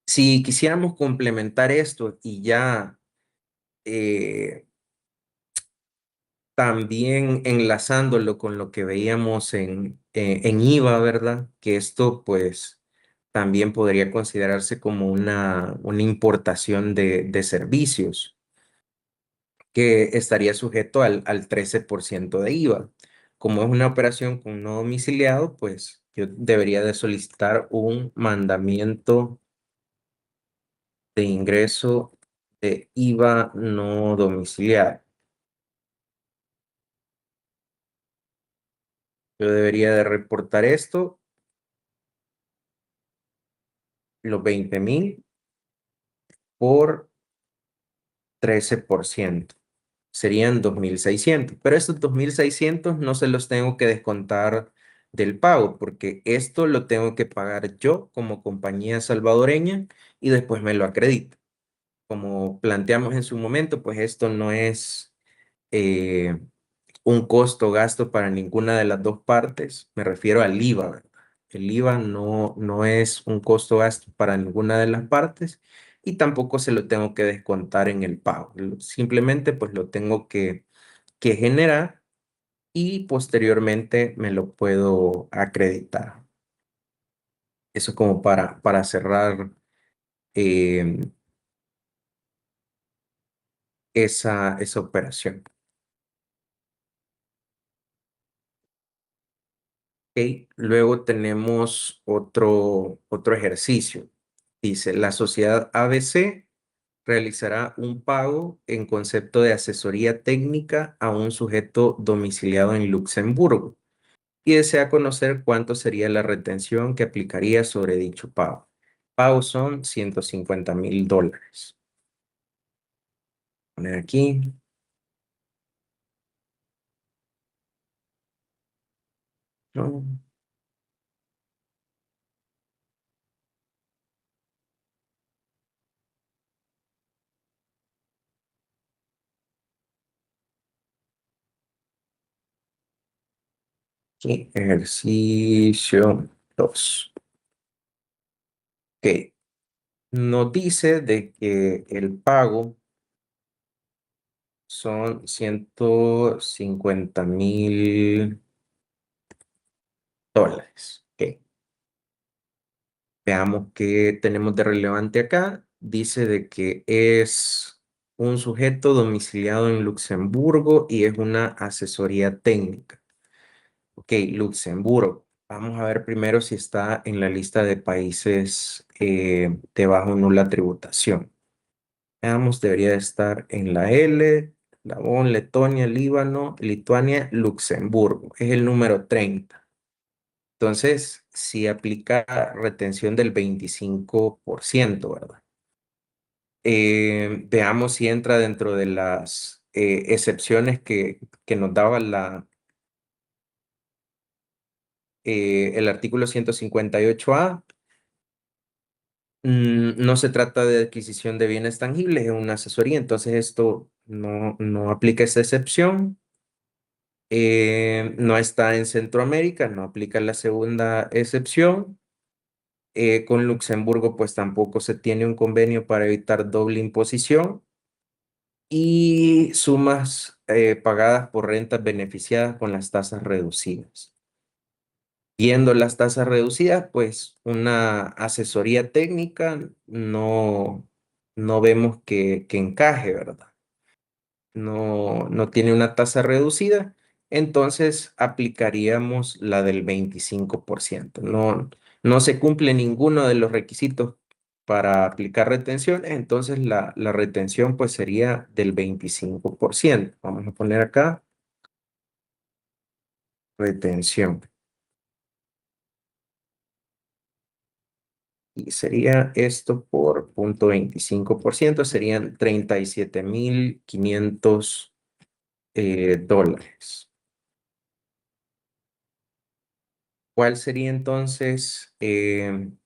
Si quisiéramos complementar esto y ya eh, también enlazándolo con lo que veíamos en IVA, ¿verdad? Que esto pues también podría considerarse como una importación de servicios que estaría sujeto al 13% de IVA. Como es una operación con no domiciliado, pues yo debería de solicitar un mandamiento de ingreso de IVA no domiciliado. Yo debería de reportar esto, los 20,000 por 13%. Serían 2,600, pero estos 2,600 no se los tengo que descontar del pago, porque esto lo tengo que pagar yo como compañía salvadoreña y después me lo acredita. Como planteamos en su momento, pues esto no es eh, un costo o gasto para ninguna de las dos partes. Me refiero al IVA, ¿verdad? El IVA no es un costo o gasto para ninguna de las partes y tampoco se lo tengo que descontar en el pago. Simplemente pues lo tengo que generar y posteriormente me lo puedo acreditar. Eso como para cerrar eh, esa operación. Ok, luego tenemos otro ejercicio. Dice, la sociedad ABC realizará un pago en concepto de asesoría técnica a un sujeto domiciliado en Luxemburgo y desea conocer cuánto sería la retención que aplicaría sobre dicho pago. Pagos son $150,000. Poner aquí. ¿No? Aquí, ejercicio 2. Ok, nos dice de que el pago son $150,000. Ok, veamos qué tenemos de relevante acá. Dice de que es un sujeto domiciliado en Luxemburgo y es una asesoría técnica. Ok, Luxemburgo. Vamos a ver primero si está en la lista de países de bajo nula tributación. Veamos, debería de estar en la L, Gabón, Letonia, Líbano, Lituania, Luxemburgo. Es el número 30. Entonces, si aplica retención del 25%, ¿verdad? Veamos si entra dentro de las excepciones que nos daba el artículo 158A. No se trata de adquisición de bienes tangibles, es una asesoría, entonces esto no aplica esa excepción. No está en Centroamérica, no aplica la segunda excepción. Con Luxemburgo, pues tampoco se tiene un convenio para evitar doble imposición y sumas pagadas por rentas beneficiadas con las tasas reducidas. Viendo las tasas reducidas, pues una asesoría técnica no vemos que encaje, ¿verdad? No tiene una tasa reducida, entonces aplicaríamos la del 25%. No se cumple ninguno de los requisitos para aplicar retención, entonces la retención pues sería del 25%. Vamos a poner acá retención. Y sería esto por 0.25%, serían $37,500. ¿Cuál sería entonces el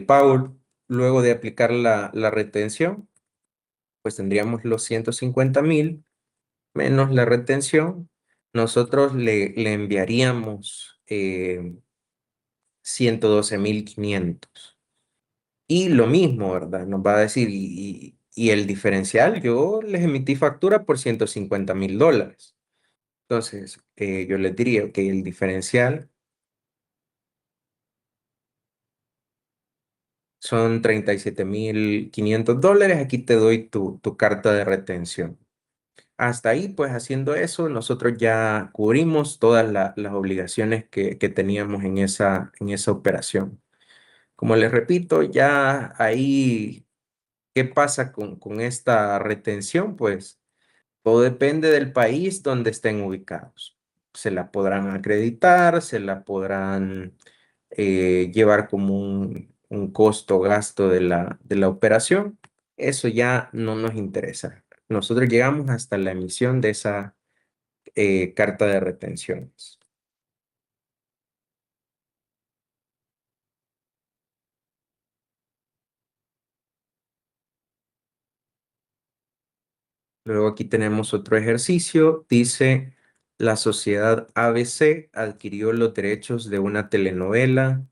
pago luego de aplicar la retención? Pues tendríamos los 150,000 menos la retención. Nosotros le enviaríamos 112,500. Y lo mismo, ¿verdad? Nos va a decir, y el diferencial, yo les emití factura por $150,000. Entonces, yo les diría que el diferencial son $37,500. Aquí te doy tu carta de retención. Hasta ahí, pues haciendo eso, nosotros ya cubrimos todas las obligaciones que teníamos en esa operación. Como les repito, ya ahí, ¿qué pasa con esta retención? Pues todo depende del país donde estén ubicados. Se la podrán acreditar, se la podrán llevar como un costo o gasto de la operación. eso ya no nos interesa. Nosotros llegamos hasta la emisión de esa carta de retenciones. Luego aquí tenemos otro ejercicio. Dice, la sociedad ABC adquirió los derechos de una telenovela,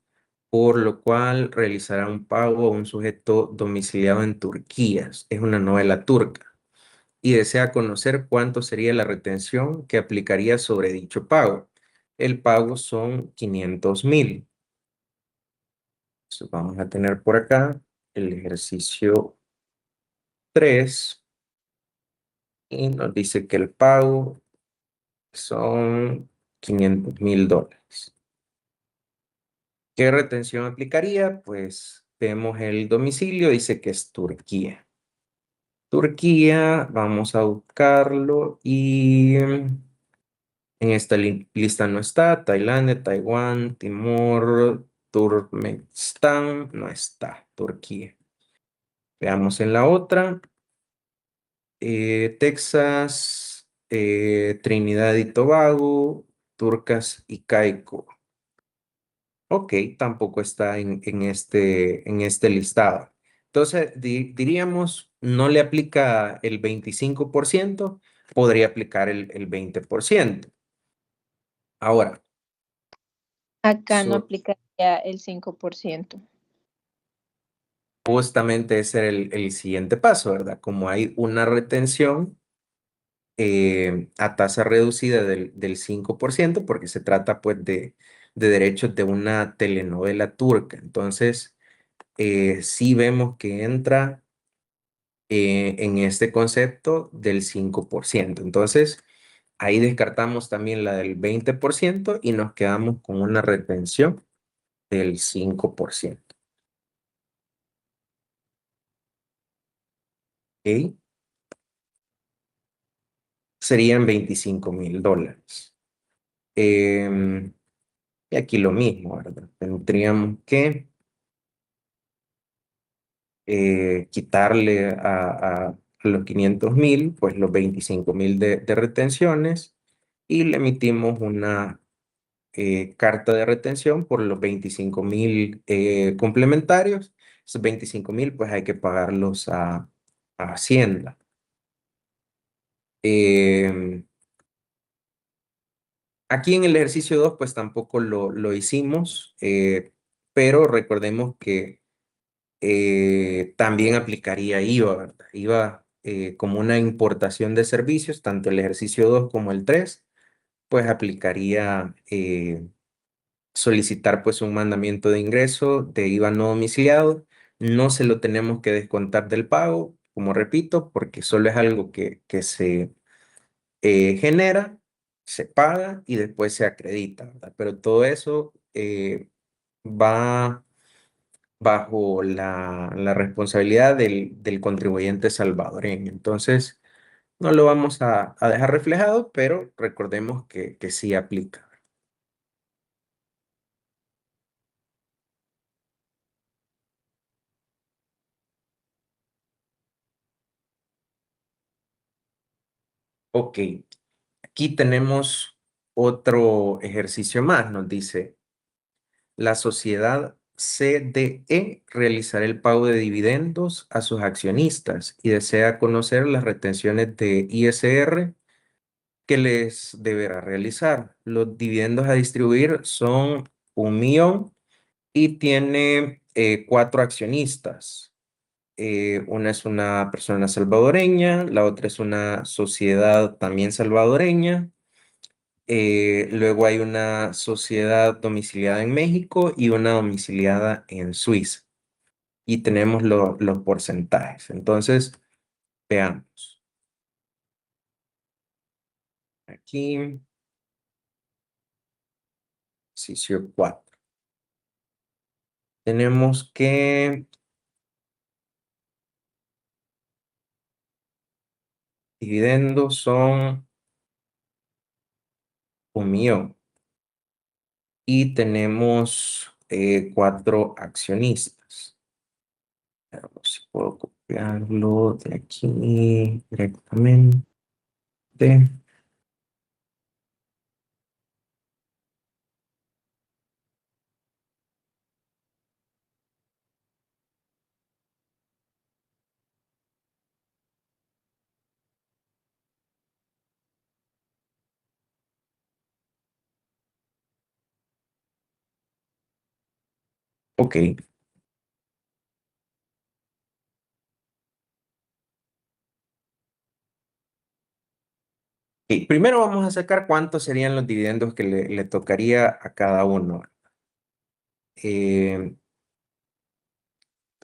por lo cual realizará un pago a un sujeto domiciliado en Turquía. Es una novela turca. Y desea conocer cuánto sería la retención que aplicaría sobre dicho pago. El pago son 500.000. Entonces vamos a tener por acá el ejercicio 3 y nos dice que el pago son 500.000 dólares. ¿Qué retención aplicaría? Pues vemos el domicilio, dice que es Turquía. Turquía, vamos a buscarlo y en esta lista no está. Tailandia, Taiwán, Timor, Turkmenistán, no está. Turquía. Veamos en la otra. Texas, Trinidad y Tobago, Turcas y Caicos. Ok, tampoco está en este listado. Entonces, diríamos, no le aplica el 25%, podría aplicar el 20%. Ahora, Acá no so- aplicaría el 5%. justamente ese era el siguiente paso, ¿verdad? Como hay una retención a tasa reducida del 5%, porque se trata pues de derechos de una telenovela turca. Entonces, sí vemos que entra en este concepto del 5%. Entonces, ahí descartamos también la del 20% y nos quedamos con una retención del 5%. ¿Ok? Serían 25.000 dólares. Y aquí lo mismo, ¿verdad? Tendríamos que quitarle a los 500.000, pues los 25.000 de retenciones y le emitimos una carta de retención por los 25.000 complementarios. Esos 25.000 pues hay que pagarlos a Hacienda. Em, Aquí en el ejercicio 2 pues tampoco lo hicimos, pero recordemos que también aplicaría IVA, ¿verdad? IVA como una importación de servicios, tanto el ejercicio 2 como el 3 pues aplicaría solicitar pues un mandamiento de ingreso de IVA no domiciliado. No se lo tenemos que descontar del pago, como repito, porque solo es algo que se genera, se paga y después se acredita, ¿verdad? Pero todo eso va bajo la responsabilidad del contribuyente salvadoreño. Entonces, no lo vamos a dejar reflejado, pero recordemos que sí aplica. Ok, aquí tenemos otro ejercicio más. Nos dice, la sociedad CDE realizará el pago de dividendos a sus accionistas y desea conocer las retenciones de ISR que les deberá realizar. Los dividendos a distribuir son 1.000.000 y tiene 4 accionistas. Una es una persona salvadoreña, la otra es una sociedad también salvadoreña. Luego hay una sociedad domiciliada en México y una domiciliada en Suiza. Y tenemos los porcentajes. Entonces, veamos. Aquí, ejercicio 4. Tenemos que dividendos son 1.000.000 y tenemos 4 accionistas. Veamos si puedo Pegarlo de aquí directamente. Ok. Y primero vamos a sacar cuántos serían los dividendos que le tocaría a cada uno. Eh,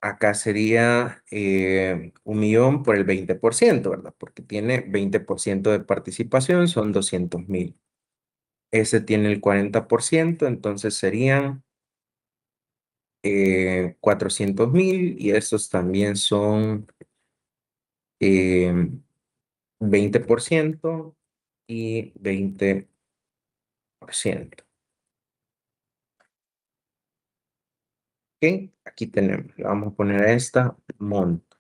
Acá sería 1.000.000 por el 20%, ¿verdad? Porque tiene 20% de participación, son 200.000. Ese tiene el 40%, entonces serían 400.000 y estos también son eh, 20% y 20%. Ok, aquí tenemos, le vamos a poner a esta monto.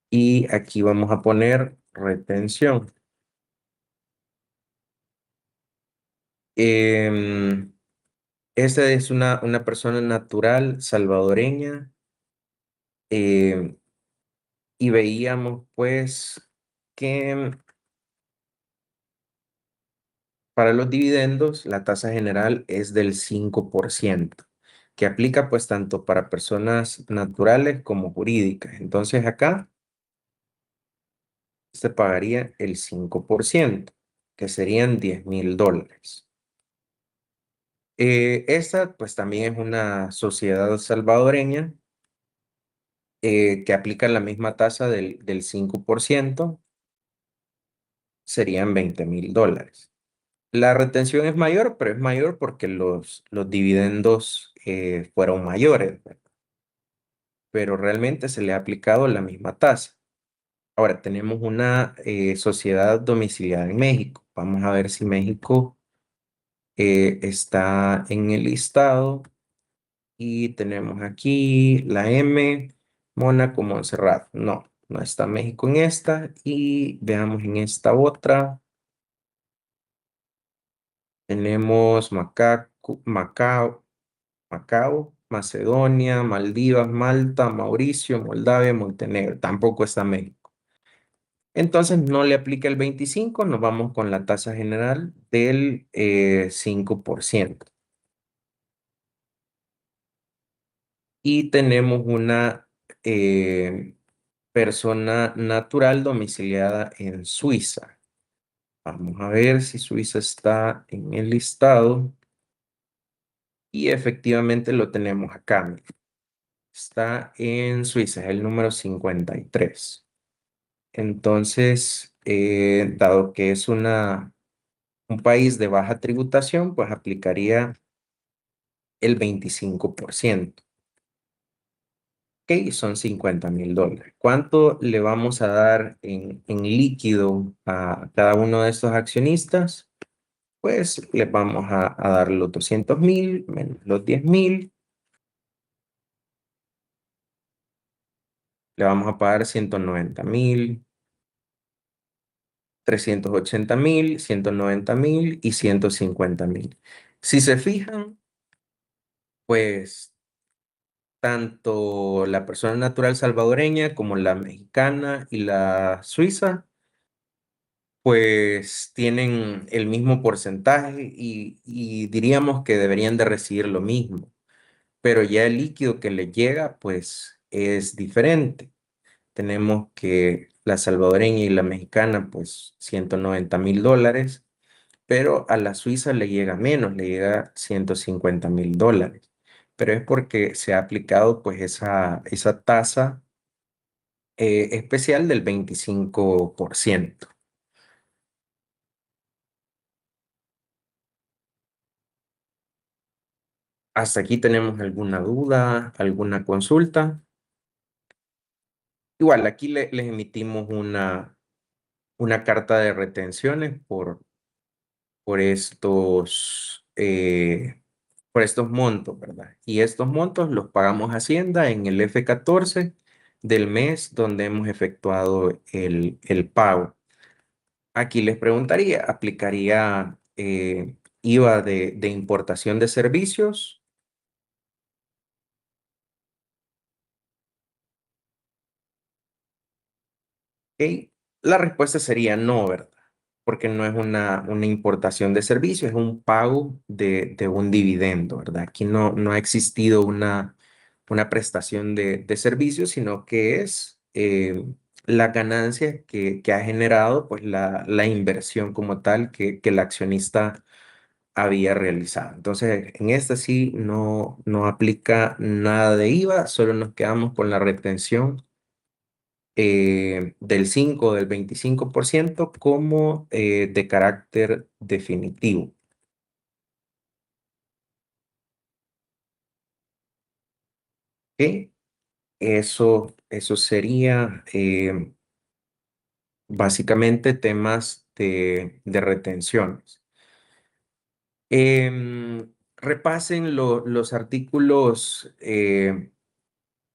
Y aquí vamos a poner retención. Em, Esta es una persona natural salvadoreña em, y veíamos pues que para los dividendos la tasa general es del 5%, que aplica pues tanto para personas naturales como jurídicas. Entonces acá se pagaría el 5%, que serían $10.000. Esta pues también es una sociedad salvadoreña que aplica la misma tasa del 5%, serían $20.000. La retención es mayor, pero es mayor porque los dividendos fueron mayores, ¿verdad? Pero realmente se le ha aplicado la misma tasa. Ahora tenemos una sociedad domiciliada en México. Vamos a ver si México está en el listado. Y tenemos aquí la M, Mónaco, Montserrat. No, no está México en esta. Y veamos en esta otra. Tenemos Macao, Macedonia, Maldivas, Malta, Mauricio, Moldavia, Montenegro. Tampoco está México. Entonces no le aplica el 25, nos vamos con la tasa general del 5%. Y tenemos una eh, persona natural domiciliada en Suiza. Vamos a ver si Suiza está en el listado. Y efectivamente lo tenemos acá. Mira. Está en Suiza, es el número 53. Entonces, dado que es un país de baja tributación, pues aplicaría el 25%. Ok, son $50.000. ¿Cuánto le vamos a dar en líquido a cada uno de estos accionistas? Pues les vamos a dar los 200.000 menos los 10.000. Le vamos a pagar 190.000, 380.000, 190.000 y 150.000. Si se fijan, pues tanto la persona natural salvadoreña como la mexicana y la suiza, pues tienen el mismo porcentaje y diríamos que deberían de recibir lo mismo, pero ya el líquido que les llega, pues es diferente. Tenemos que la salvadoreña y la mexicana, pues $190.000, pero a la suiza le llega menos, le llega $150.000. Pero es porque se ha aplicado pues esa tasa especial del 25%. Hasta aquí tenemos alguna duda, alguna consulta. Igual, aquí les emitimos una carta de retenciones por estos montos, ¿verdad? Y estos montos los pagamos a Hacienda en el F-14 del mes donde hemos efectuado el pago. Aquí les preguntaría, ¿aplicaría IVA de importación de servicios? Ok. La respuesta sería no, ¿verdad? Porque no es una importación de servicios, es un pago de un dividendo, ¿verdad? Aquí no ha existido una prestación de servicios, sino que es la ganancia que ha generado pues, la inversión como tal que el accionista había realizado. Entonces, en esta sí no aplica nada de IVA, solo nos quedamos con la retención del 5 o del 25% como de carácter definitivo. ¿Ok? Eso sería básicamente temas de retenciones. Repasen los artículos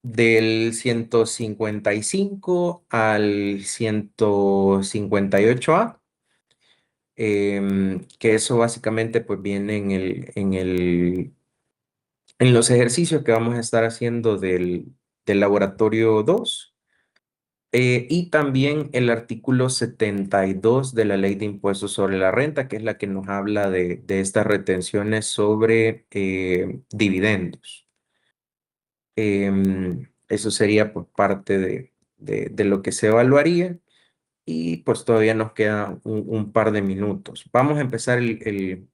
del 155 al 158A, que eso básicamente pues viene en los ejercicios que vamos a estar haciendo del laboratorio 2, y también el artículo 72 de la Ley de Impuestos sobre la Renta, que es la que nos habla de estas retenciones sobre dividendos. Eso sería por parte de lo que se evaluaría y pues todavía nos queda un par de minutos. Vamos a empezar el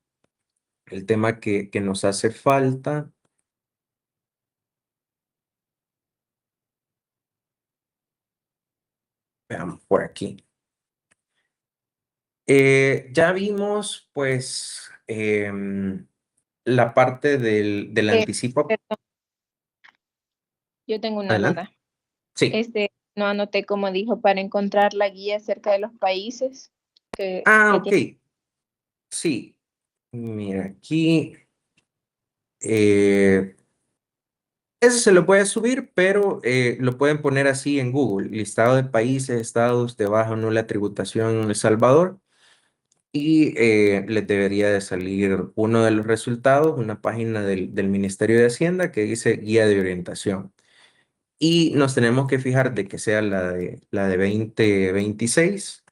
tema que nos hace falta. Veamos por aquí. Ya vimos pues la parte del Eh, anticipo. perdón, yo tengo una Adelante. duda. Sí. No anoté como dijo para encontrar la guía acerca de los países Ah, que ok. tienen. Sí. Mira, aquí. eh, Ese se lo puede subir, pero lo pueden poner así en Google: listado de países, estados de baja o nula tributación en El Salvador. Y les debería de salir uno de los resultados, una página del Ministerio de Hacienda que dice guía de orientación. Y nos tenemos que fijar de que sea la de 2026,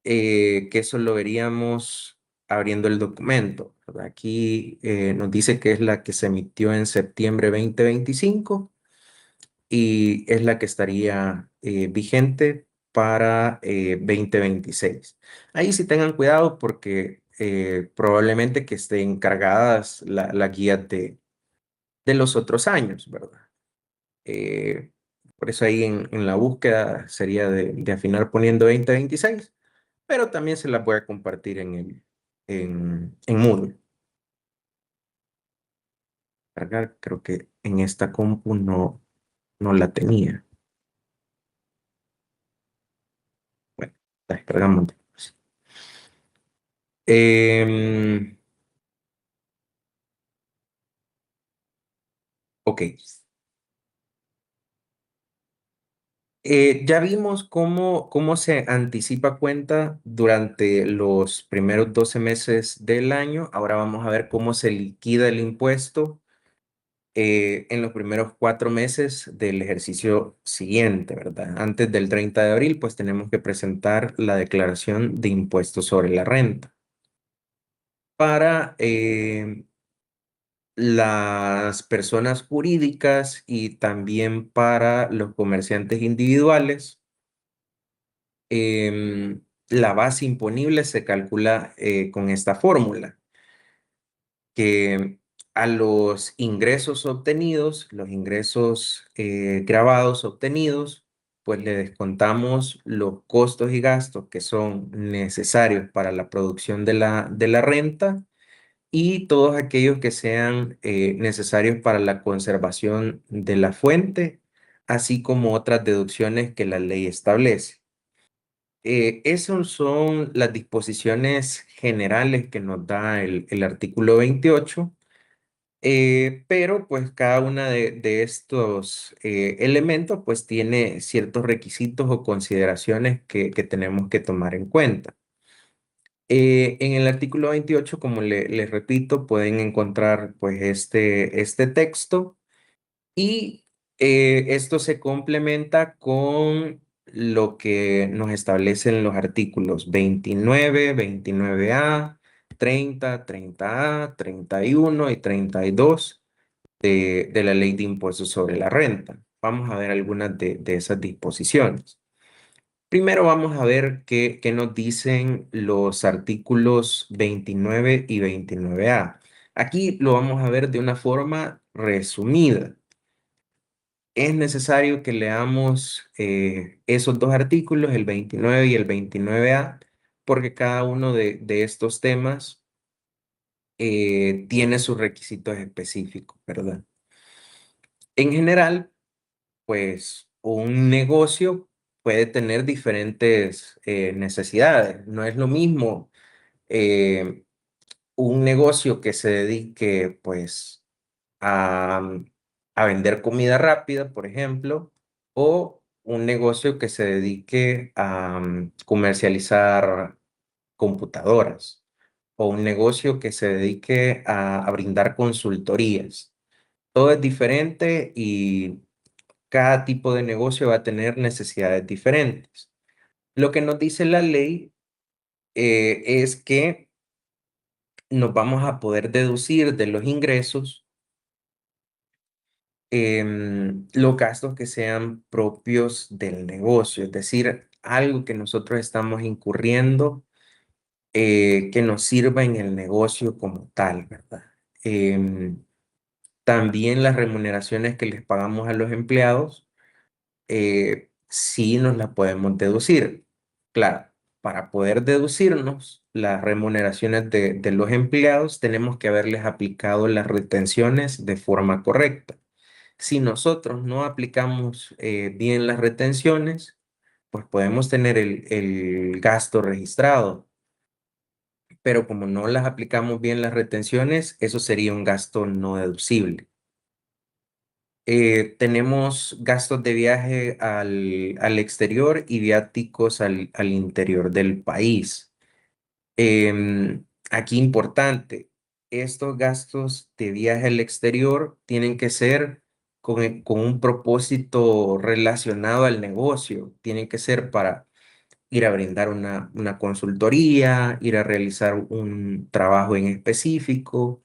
que eso lo veríamos abriendo el documento, ¿verdad? Aquí nos dice que es la que se emitió en septiembre 2025 y es la que estaría vigente para 2026. Ahí sí tengan cuidado porque probablemente que estén cargadas la guía de los otros años, ¿verdad? Eh, por eso ahí en la búsqueda sería de afinar poniendo 2026, pero también se la voy a compartir en Moodle. Cargar, creo que en esta compu no la tenía. Bueno, la descargamos después. Em, ok. Ya vimos cómo se anticipa cuenta durante los primeros 12 meses del año. Ahora vamos a ver cómo se liquida el impuesto en los primeros 4 meses del ejercicio siguiente, ¿verdad? Antes del 30 de abril, pues tenemos que presentar la declaración de impuestos sobre la renta. Para las personas jurídicas y también para los comerciantes individuales, la base imponible se calcula con esta fórmula, que a los ingresos obtenidos, los ingresos grabados obtenidos, pues le descontamos los costos y gastos que son necesarios para la producción de la renta y todos aquellos que sean necesarios para la conservación de la fuente, así como otras deducciones que la ley establece. Esas son las disposiciones generales que nos da el artículo 28. Pero pues cada una de estos elementos pues tiene ciertos requisitos o consideraciones que tenemos que tomar en cuenta. En el artículo 28, como les repito, pueden encontrar pues este texto y esto se complementa con lo que nos establecen los artículos 29, 29A, 30, 30A, 31 y 32 de la Ley de Impuestos sobre la Renta. Vamos a ver algunas de esas disposiciones. Primero vamos a ver qué nos dicen los artículos 29 y 29A. Aquí lo vamos a ver de una forma resumida. Es necesario que leamos esos dos artículos, el 29 y el 29A, porque cada uno de estos temas tiene sus requisitos específicos, ¿verdad? En general, pues un negocio puede tener diferentes necesidades. No es lo mismo eh, un negocio que se dedique pues a, a vender comida rápida, por ejemplo, o un negocio que se dedique a comercializar computadoras, o un negocio que se dedique a brindar consultorías. Todo es diferente y cada tipo de negocio va a tener necesidades diferentes. Lo que nos dice la ley es que nos vamos a poder deducir de los ingresos los gastos que sean propios del negocio, es decir, algo que nosotros estamos incurriendo que nos sirva en el negocio como tal, ¿verdad? Em, También las remuneraciones que les pagamos a los empleados sí nos la podemos deducir. Claro, para poder deducirnos las remuneraciones de los empleados, tenemos que haberles aplicado las retenciones de forma correcta. Si nosotros no aplicamos bien las retenciones, pues podemos tener el gasto registrado, pero como no las aplicamos bien las retenciones, eso sería un gasto no deducible. Tenemos gastos de viaje al exterior y viáticos al interior del país. Aquí importante, estos gastos de viaje al exterior tienen que ser con un propósito relacionado al negocio. Tienen que ser para ir a brindar una consultoría, ir a realizar un trabajo en específico,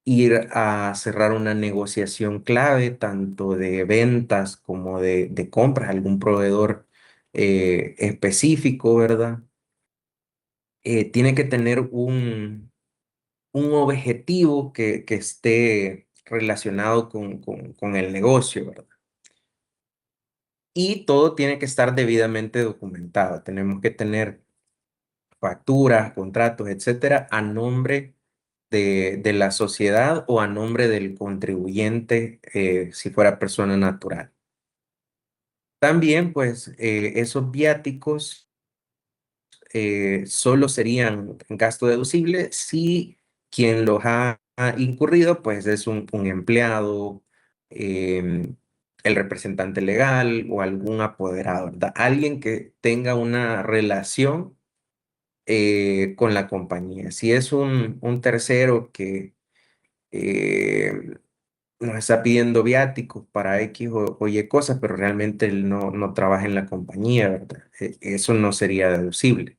ir a cerrar una negociación clave, tanto de ventas como de compras, algún proveedor específico, ¿verdad? Tiene que tener un objetivo que esté relacionado con el negocio, ¿verdad? Y todo tiene que estar debidamente documentado. Tenemos que tener facturas, contratos, etcétera, a nombre de la sociedad o a nombre del contribuyente, si fuera persona natural. También, pues, esos viáticos solo serían gasto deducible si quien los ha incurrido, pues, es un empleado, el representante legal o algún apoderado, ¿verdad? Alguien que tenga una relación con la compañía. Si es un tercero que nos está pidiendo viáticos para X o Y cosas, pero realmente él no trabaja en la compañía, ¿verdad? Eso no sería deducible.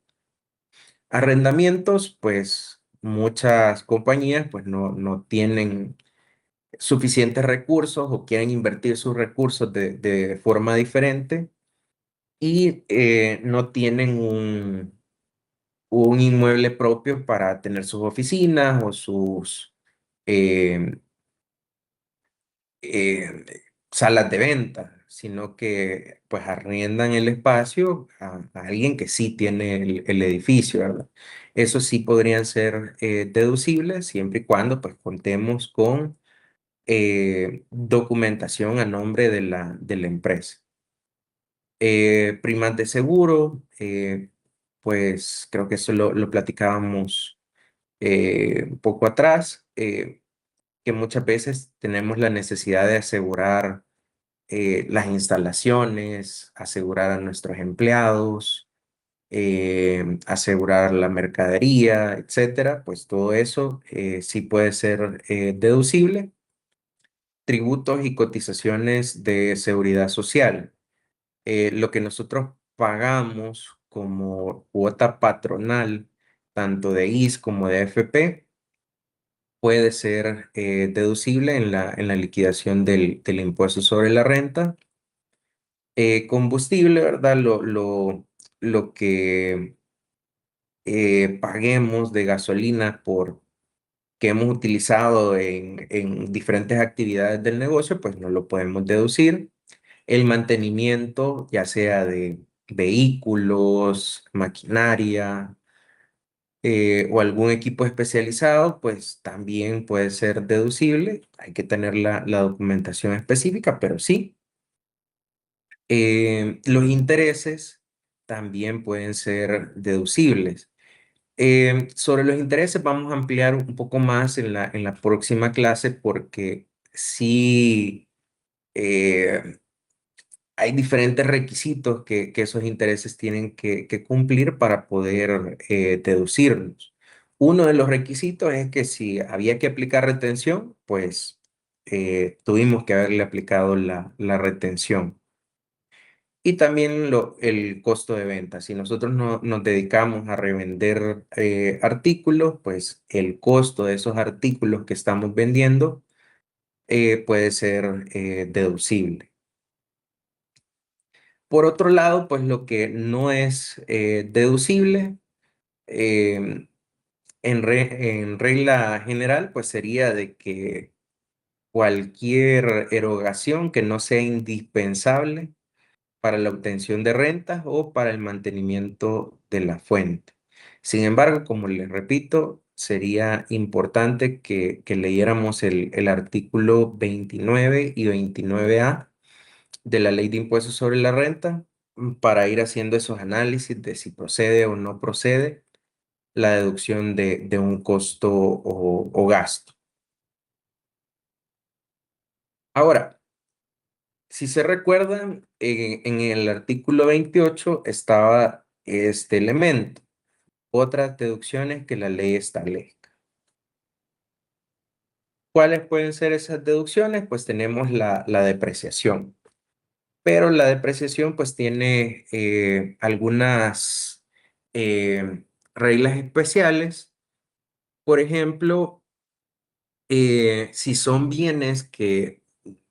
Arrendamientos, pues muchas compañías pues no tienen suficientes recursos o quieren invertir sus recursos de forma diferente y no tienen un inmueble propio para tener sus oficinas o sus eh, eh, salas de venta, sino que pues arriendan el espacio a alguien que sí tiene el edificio, ¿verdad? Eso sí podrían ser deducibles siempre y cuando pues contemos con documentación a nombre de la empresa. Primas de seguro, pues creo que eso lo platicábamos un poco atrás. que muchas veces tenemos la necesidad de asegurar las instalaciones, asegurar a nuestros empleados, asegurar la mercadería, etcétera, pues todo eso sí puede ser deducible. Tributos y cotizaciones de seguridad social. Lo que nosotros pagamos como cuota patronal, tanto de IS como de AFP, puede ser deducible en la liquidación del impuesto sobre la renta. Combustible, ¿verdad? Lo que paguemos de gasolina por que hemos utilizado en diferentes actividades del negocio, pues no lo podemos deducir. El mantenimiento, ya sea de vehículos, maquinaria o algún equipo especializado, pues también puede ser deducible. Hay que tener la documentación específica, pero sí. Los intereses también pueden ser deducibles. Sobre los intereses vamos a ampliar un poco más en la próxima clase porque sí hay diferentes requisitos que esos intereses tienen que cumplir para poder deducirlos. Uno de los requisitos es que si había que aplicar retención, pues tuvimos que haberle aplicado la retención. Y también el costo de venta. Si nosotros no, nos dedicamos a revender artículos, pues el costo de esos artículos que estamos vendiendo puede ser deducible. Por otro lado, pues lo que no es deducible, em, en regla general, pues sería de que cualquier erogación que no sea indispensable para la obtención de rentas o para el mantenimiento de la fuente. Sin embargo, como les repito, sería importante que leyéramos el artículo 29 y 29A de la Ley de Impuestos sobre la Renta para ir haciendo esos análisis de si procede o no procede la deducción de un costo o gasto. Ahora, si se recuerdan, en el artículo 28 estaba este elemento, otras deducciones que la ley establezca. ¿Cuáles pueden ser esas deducciones? Pues tenemos la depreciación, pero la depreciación pues tiene algunas reglas especiales. Por ejemplo, si son bienes que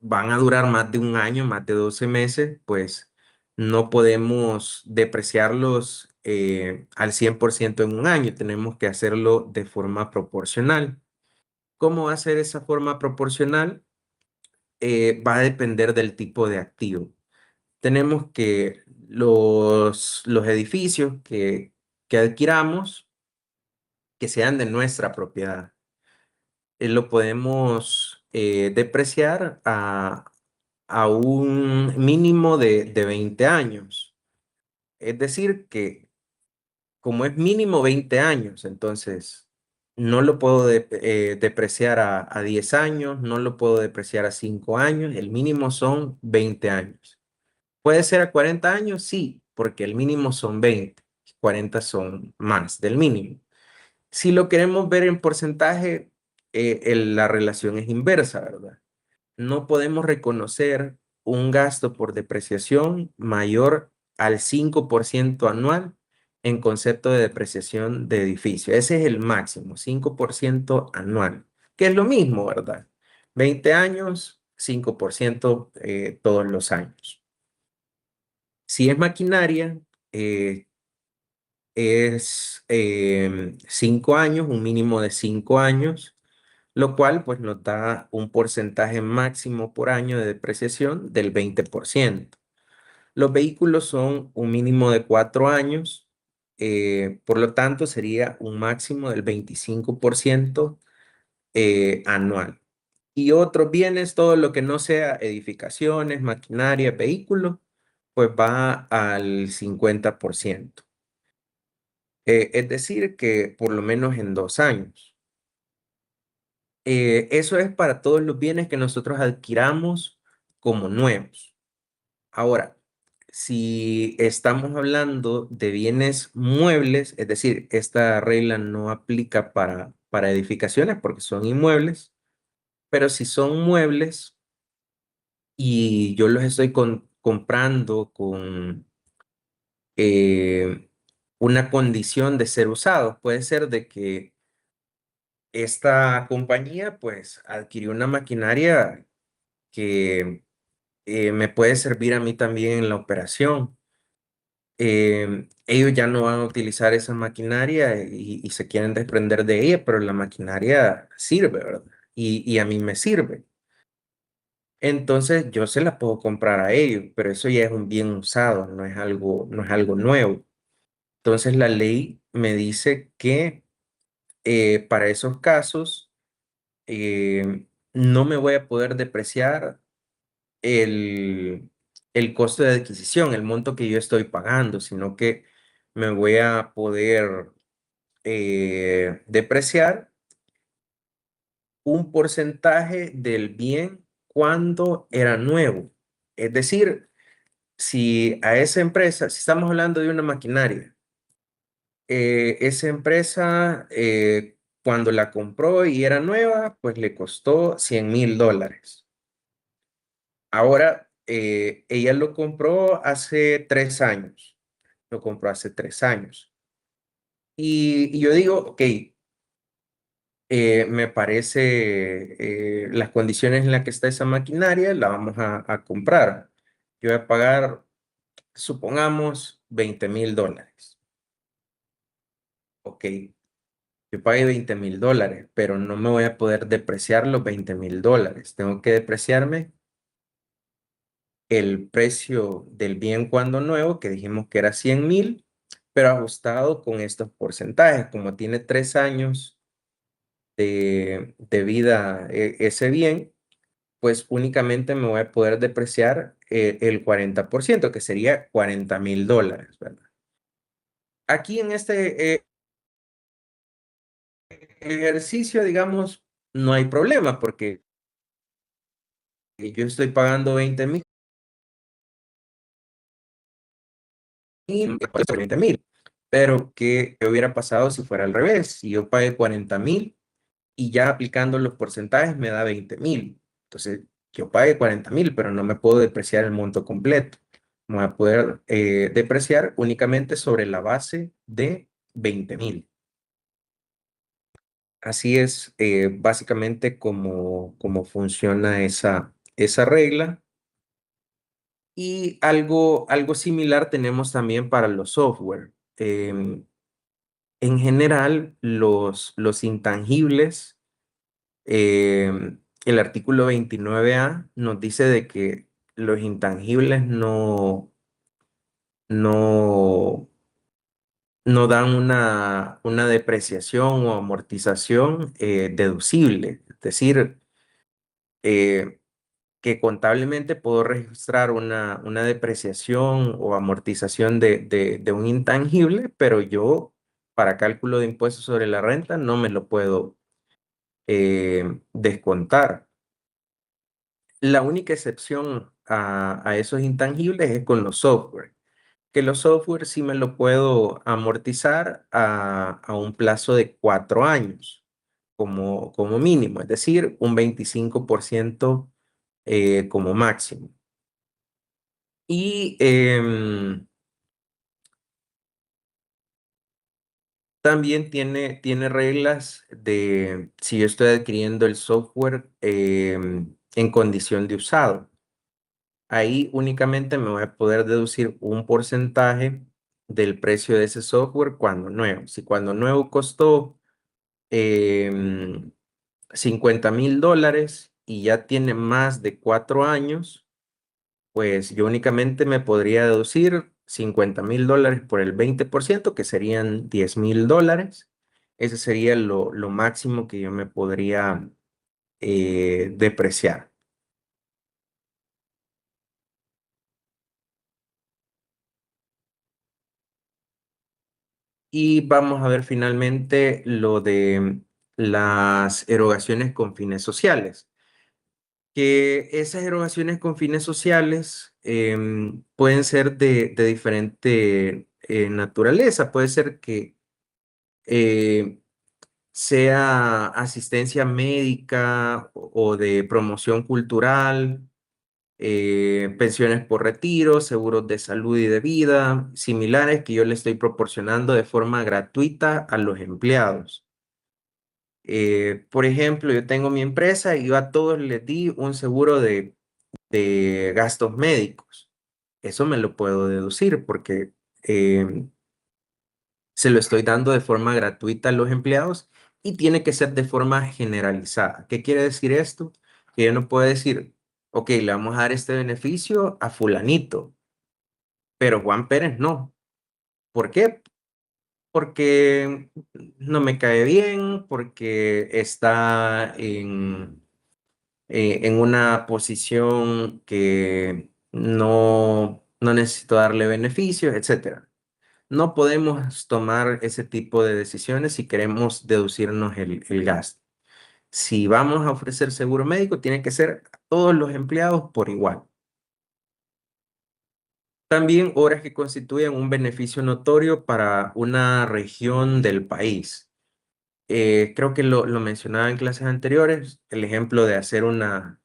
van a durar más de un año, más de 12 meses, pues no podemos depreciarlos al 100% en un año, tenemos que hacerlo de forma proporcional. ¿Cómo va a ser esa forma proporcional? Va a depender del tipo de activo. Tenemos que los edificios que adquiramos, que sean de nuestra propiedad, lo podemos depreciar a un mínimo de 20 años. Es decir, que como es mínimo 20 años, entonces no lo puedo depreciar a 10 años, no lo puedo depreciar a 5 años, el mínimo son 20 años. ¿Puede ser a 40 años? Sí, porque el mínimo son 20, 40 son más del mínimo. Si lo queremos ver en porcentaje, la relación es inversa, ¿verdad? No podemos reconocer un gasto por depreciación mayor al 5% anual en concepto de depreciación de edificio. Ese es el máximo, 5% anual, que es lo mismo, ¿verdad? 20 años, 5% todos los años. Si es maquinaria, eh, es 5 años, un mínimo de 5 años, lo cual pues nos da un porcentaje máximo por año de depreciación del 20%. Los vehículos son un mínimo de 4 años, por lo tanto sería un máximo del 25% anual. Y otros bienes, todo lo que no sea edificaciones, maquinaria, vehículos, pues va al 50%. Es decir, que por lo menos en 2 años. Eso es para todos los bienes que nosotros adquiramos como nuevos. Ahora, si estamos hablando de bienes muebles, es decir, esta regla no aplica para edificaciones porque son inmuebles, pero si son muebles y yo los estoy comprando con eh, una condición de ser usados, puede ser de que esta compañía pues adquirió una maquinaria que me puede servir a mí también en la operación. Ellos ya no van a utilizar esa maquinaria y se quieren desprender de ella, pero la maquinaria sirve, ¿verdad? Y a mí me sirve. Entonces yo se la puedo comprar a ellos, pero eso ya es un bien usado, no es algo nuevo. Entonces la ley me dice que para esos casos no me voy a poder depreciar el, el costo de adquisición, el monto que yo estoy pagando, sino que me voy a poder depreciar un porcentaje del bien cuando era nuevo. Es decir, si a esa empresa, si estamos hablando de una maquinaria, esa empresa cuando la compró y era nueva, pues le costó $100,000. Ahora, ella lo compró hace 3 años, lo compró hace 3 años. Y yo digo, ok, me parece las condiciones en las que está esa maquinaria, la vamos a comprar. Yo voy a pagar, supongamos, $20,000. Ok, yo pagué $20,000, pero no me voy a poder depreciar los $20,000. Tengo que depreciarme el precio del bien cuando nuevo, que dijimos que era 100,000, pero ajustado con estos porcentajes. Como tiene 3 años de vida ese bien, pues únicamente me voy a poder depreciar el 40%, que sería $40,000, ¿verdad? Aquí en este ejercicio, digamos, no hay problema porque yo estoy pagando 20,000 y me cuesta 20,000. Pero, ¿qué hubiera pasado si fuera al revés? Si yo pagué 40,000 y ya aplicando los porcentajes me da 20,000. Entonces, yo pagué 40,000, pero no me puedo depreciar el monto completo. Me voy a poder depreciar únicamente sobre la base de 20,000. Así es básicamente como funciona esa regla. Y algo similar tenemos también para los software. En general, los intangibles, el artículo 29A nos dice de que los intangibles no, no dan una depreciación o amortización deducible. Es decir, eh, que contablemente puedo registrar una depreciación o amortización de un intangible, pero yo para cálculo de impuestos sobre la renta no me lo puedo descontar. La única excepción a esos intangibles es con los software, que los software sí me lo puedo amortizar a un plazo de 4 años como mínimo, es decir, un 25% como máximo. Y también tiene reglas de si yo estoy adquiriendo el software en condición de usado. Ahí únicamente me voy a poder deducir un porcentaje del precio de ese software cuando nuevo. Si cuando nuevo costó em, $50,000 y ya tiene más de 4 años, pues yo únicamente me podría deducir $50,000 por el 20%, que serían $10,000. Ese sería lo máximo que yo me podría depreciar. Y vamos a ver finalmente lo de las erogaciones con fines sociales, que esas erogaciones con fines sociales pueden ser de diferente naturaleza. Puede ser que eh, sea asistencia médica o de promoción cultural, pensiones por retiro, seguros de salud y de vida, similares que yo le estoy proporcionando de forma gratuita a los empleados. Por ejemplo, yo tengo mi empresa y yo a todos les di un seguro de gastos médicos. Eso me lo puedo deducir porque se lo estoy dando de forma gratuita a los empleados y tiene que ser de forma generalizada. ¿Qué quiere decir esto? Que yo no puedo decir, ok, le vamos a dar este beneficio a fulanito, pero Juan Pérez no. ¿Por qué? Porque no me cae bien, porque está en una posición que no necesito darle beneficios, etcétera. No podemos tomar ese tipo de decisiones si queremos deducirnos el gasto. Si vamos a ofrecer seguro médico, tiene que ser a todos los empleados por igual. También horas que constituyen un beneficio notorio para una región del país. Creo que lo mencionaba en clases anteriores, el ejemplo de hacer una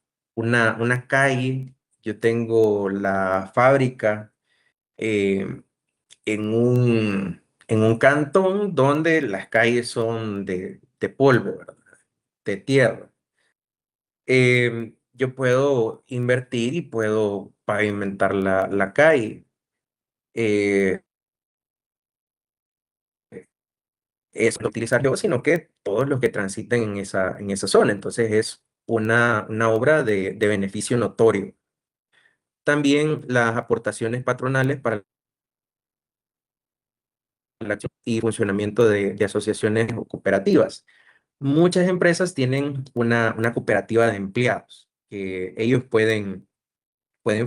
calle. Yo tengo la fábrica eh, en un cantón donde las calles son de polvo, ¿verdad? De tierra. Yo puedo invertir y puedo pavimentar la calle. Eh, Eso no utilizar yo, sino que todos los que transiten en esa zona. Entonces es una obra de beneficio notorio. También las aportaciones patronales para la acción y funcionamiento de asociaciones o cooperativas. Muchas empresas tienen una cooperativa de empleados que ellos pueden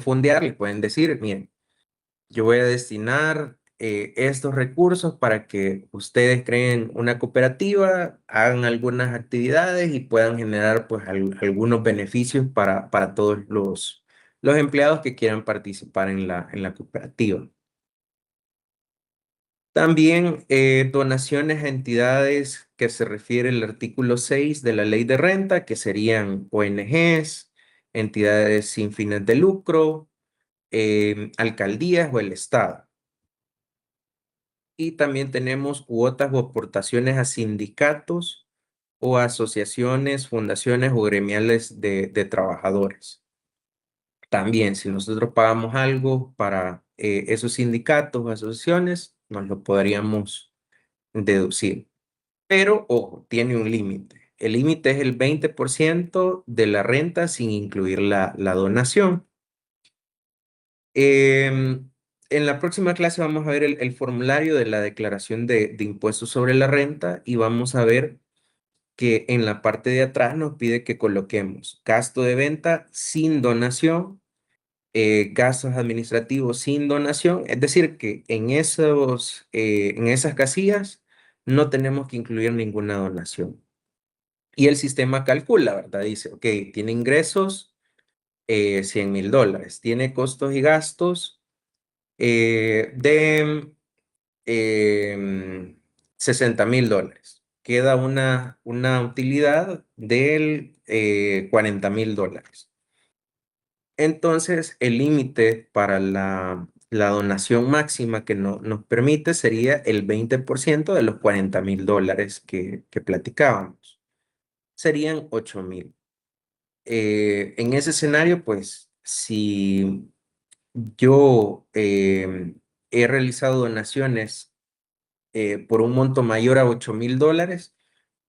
fondear, les pueden decir, miren, yo voy a destinar estos recursos para que ustedes creen una cooperativa, hagan algunas actividades y puedan generar pues algunos beneficios para todos los empleados que quieran participar en la cooperativa. También donaciones a entidades que se refiere el artículo 6 de la Ley de Renta, que serían ONGs, entidades sin fines de lucro, alcaldías o el Estado. Y también tenemos cuotas o aportaciones a sindicatos o asociaciones, fundaciones o gremiales de trabajadores. También, si nosotros pagamos algo para esos sindicatos o asociaciones, nos lo podríamos deducir. Pero, ojo, tiene un límite. El límite es el 20% de la renta sin incluir la donación. En la próxima clase vamos a ver el formulario de la declaración de impuestos sobre la renta y vamos a ver que en la parte de atrás nos pide que coloquemos gasto de venta sin donación, gastos administrativos sin donación, es decir, que en esas casillas no tenemos que incluir ninguna donación. Y el sistema calcula, ¿verdad? Dice, ok, tiene ingresos, $100,000, tiene costos y gastos de $60,000. Queda una utilidad del $40,000. Entonces, el límite para la donación máxima que nos permite sería el 20% de los $40,000 que platicábamos. Serían 8,000. En ese escenario, pues, si yo he realizado donaciones por un monto mayor a $8,000,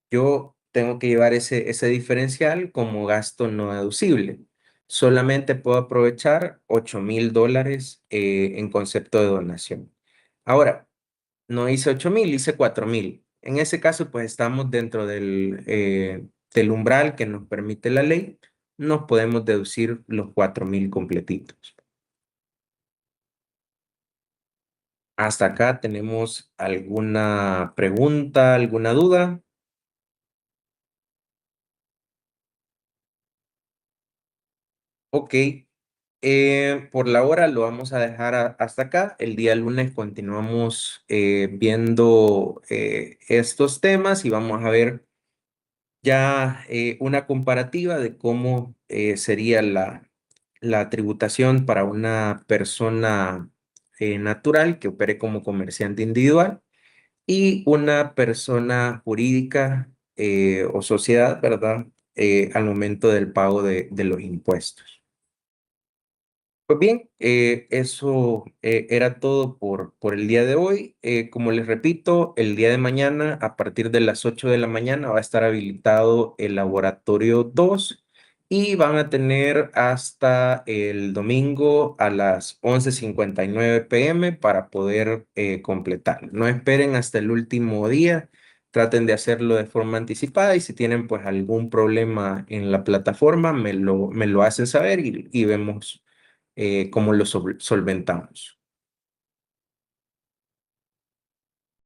yo tengo que llevar ese diferencial como gasto no deducible. Solamente puedo aprovechar $8,000 en concepto de donación. Ahora, no hice 8,000, hice 4,000. En ese caso, pues estamos dentro del umbral que nos permite la ley. Nos podemos deducir los 4,000 completitos. Hasta acá tenemos alguna pregunta, alguna duda. Ok, por la hora lo vamos a dejar hasta acá. El día lunes continuamos viendo estos temas y vamos a ver ya una comparativa de cómo sería la tributación para una persona natural que opere como comerciante individual y una persona jurídica o sociedad, ¿verdad? Al momento del pago de los impuestos. Pues bien, eso era todo por el día de hoy. Como les repito, el día de mañana, a partir de las 8 de la mañana, va a estar habilitado el laboratorio 2 y van a tener hasta el domingo a las 11:59 p.m. para poder completar. No esperen hasta el último día, traten de hacerlo de forma anticipada y si tienen pues algún problema en la plataforma, me lo hacen saber y vemos cómo lo solventamos.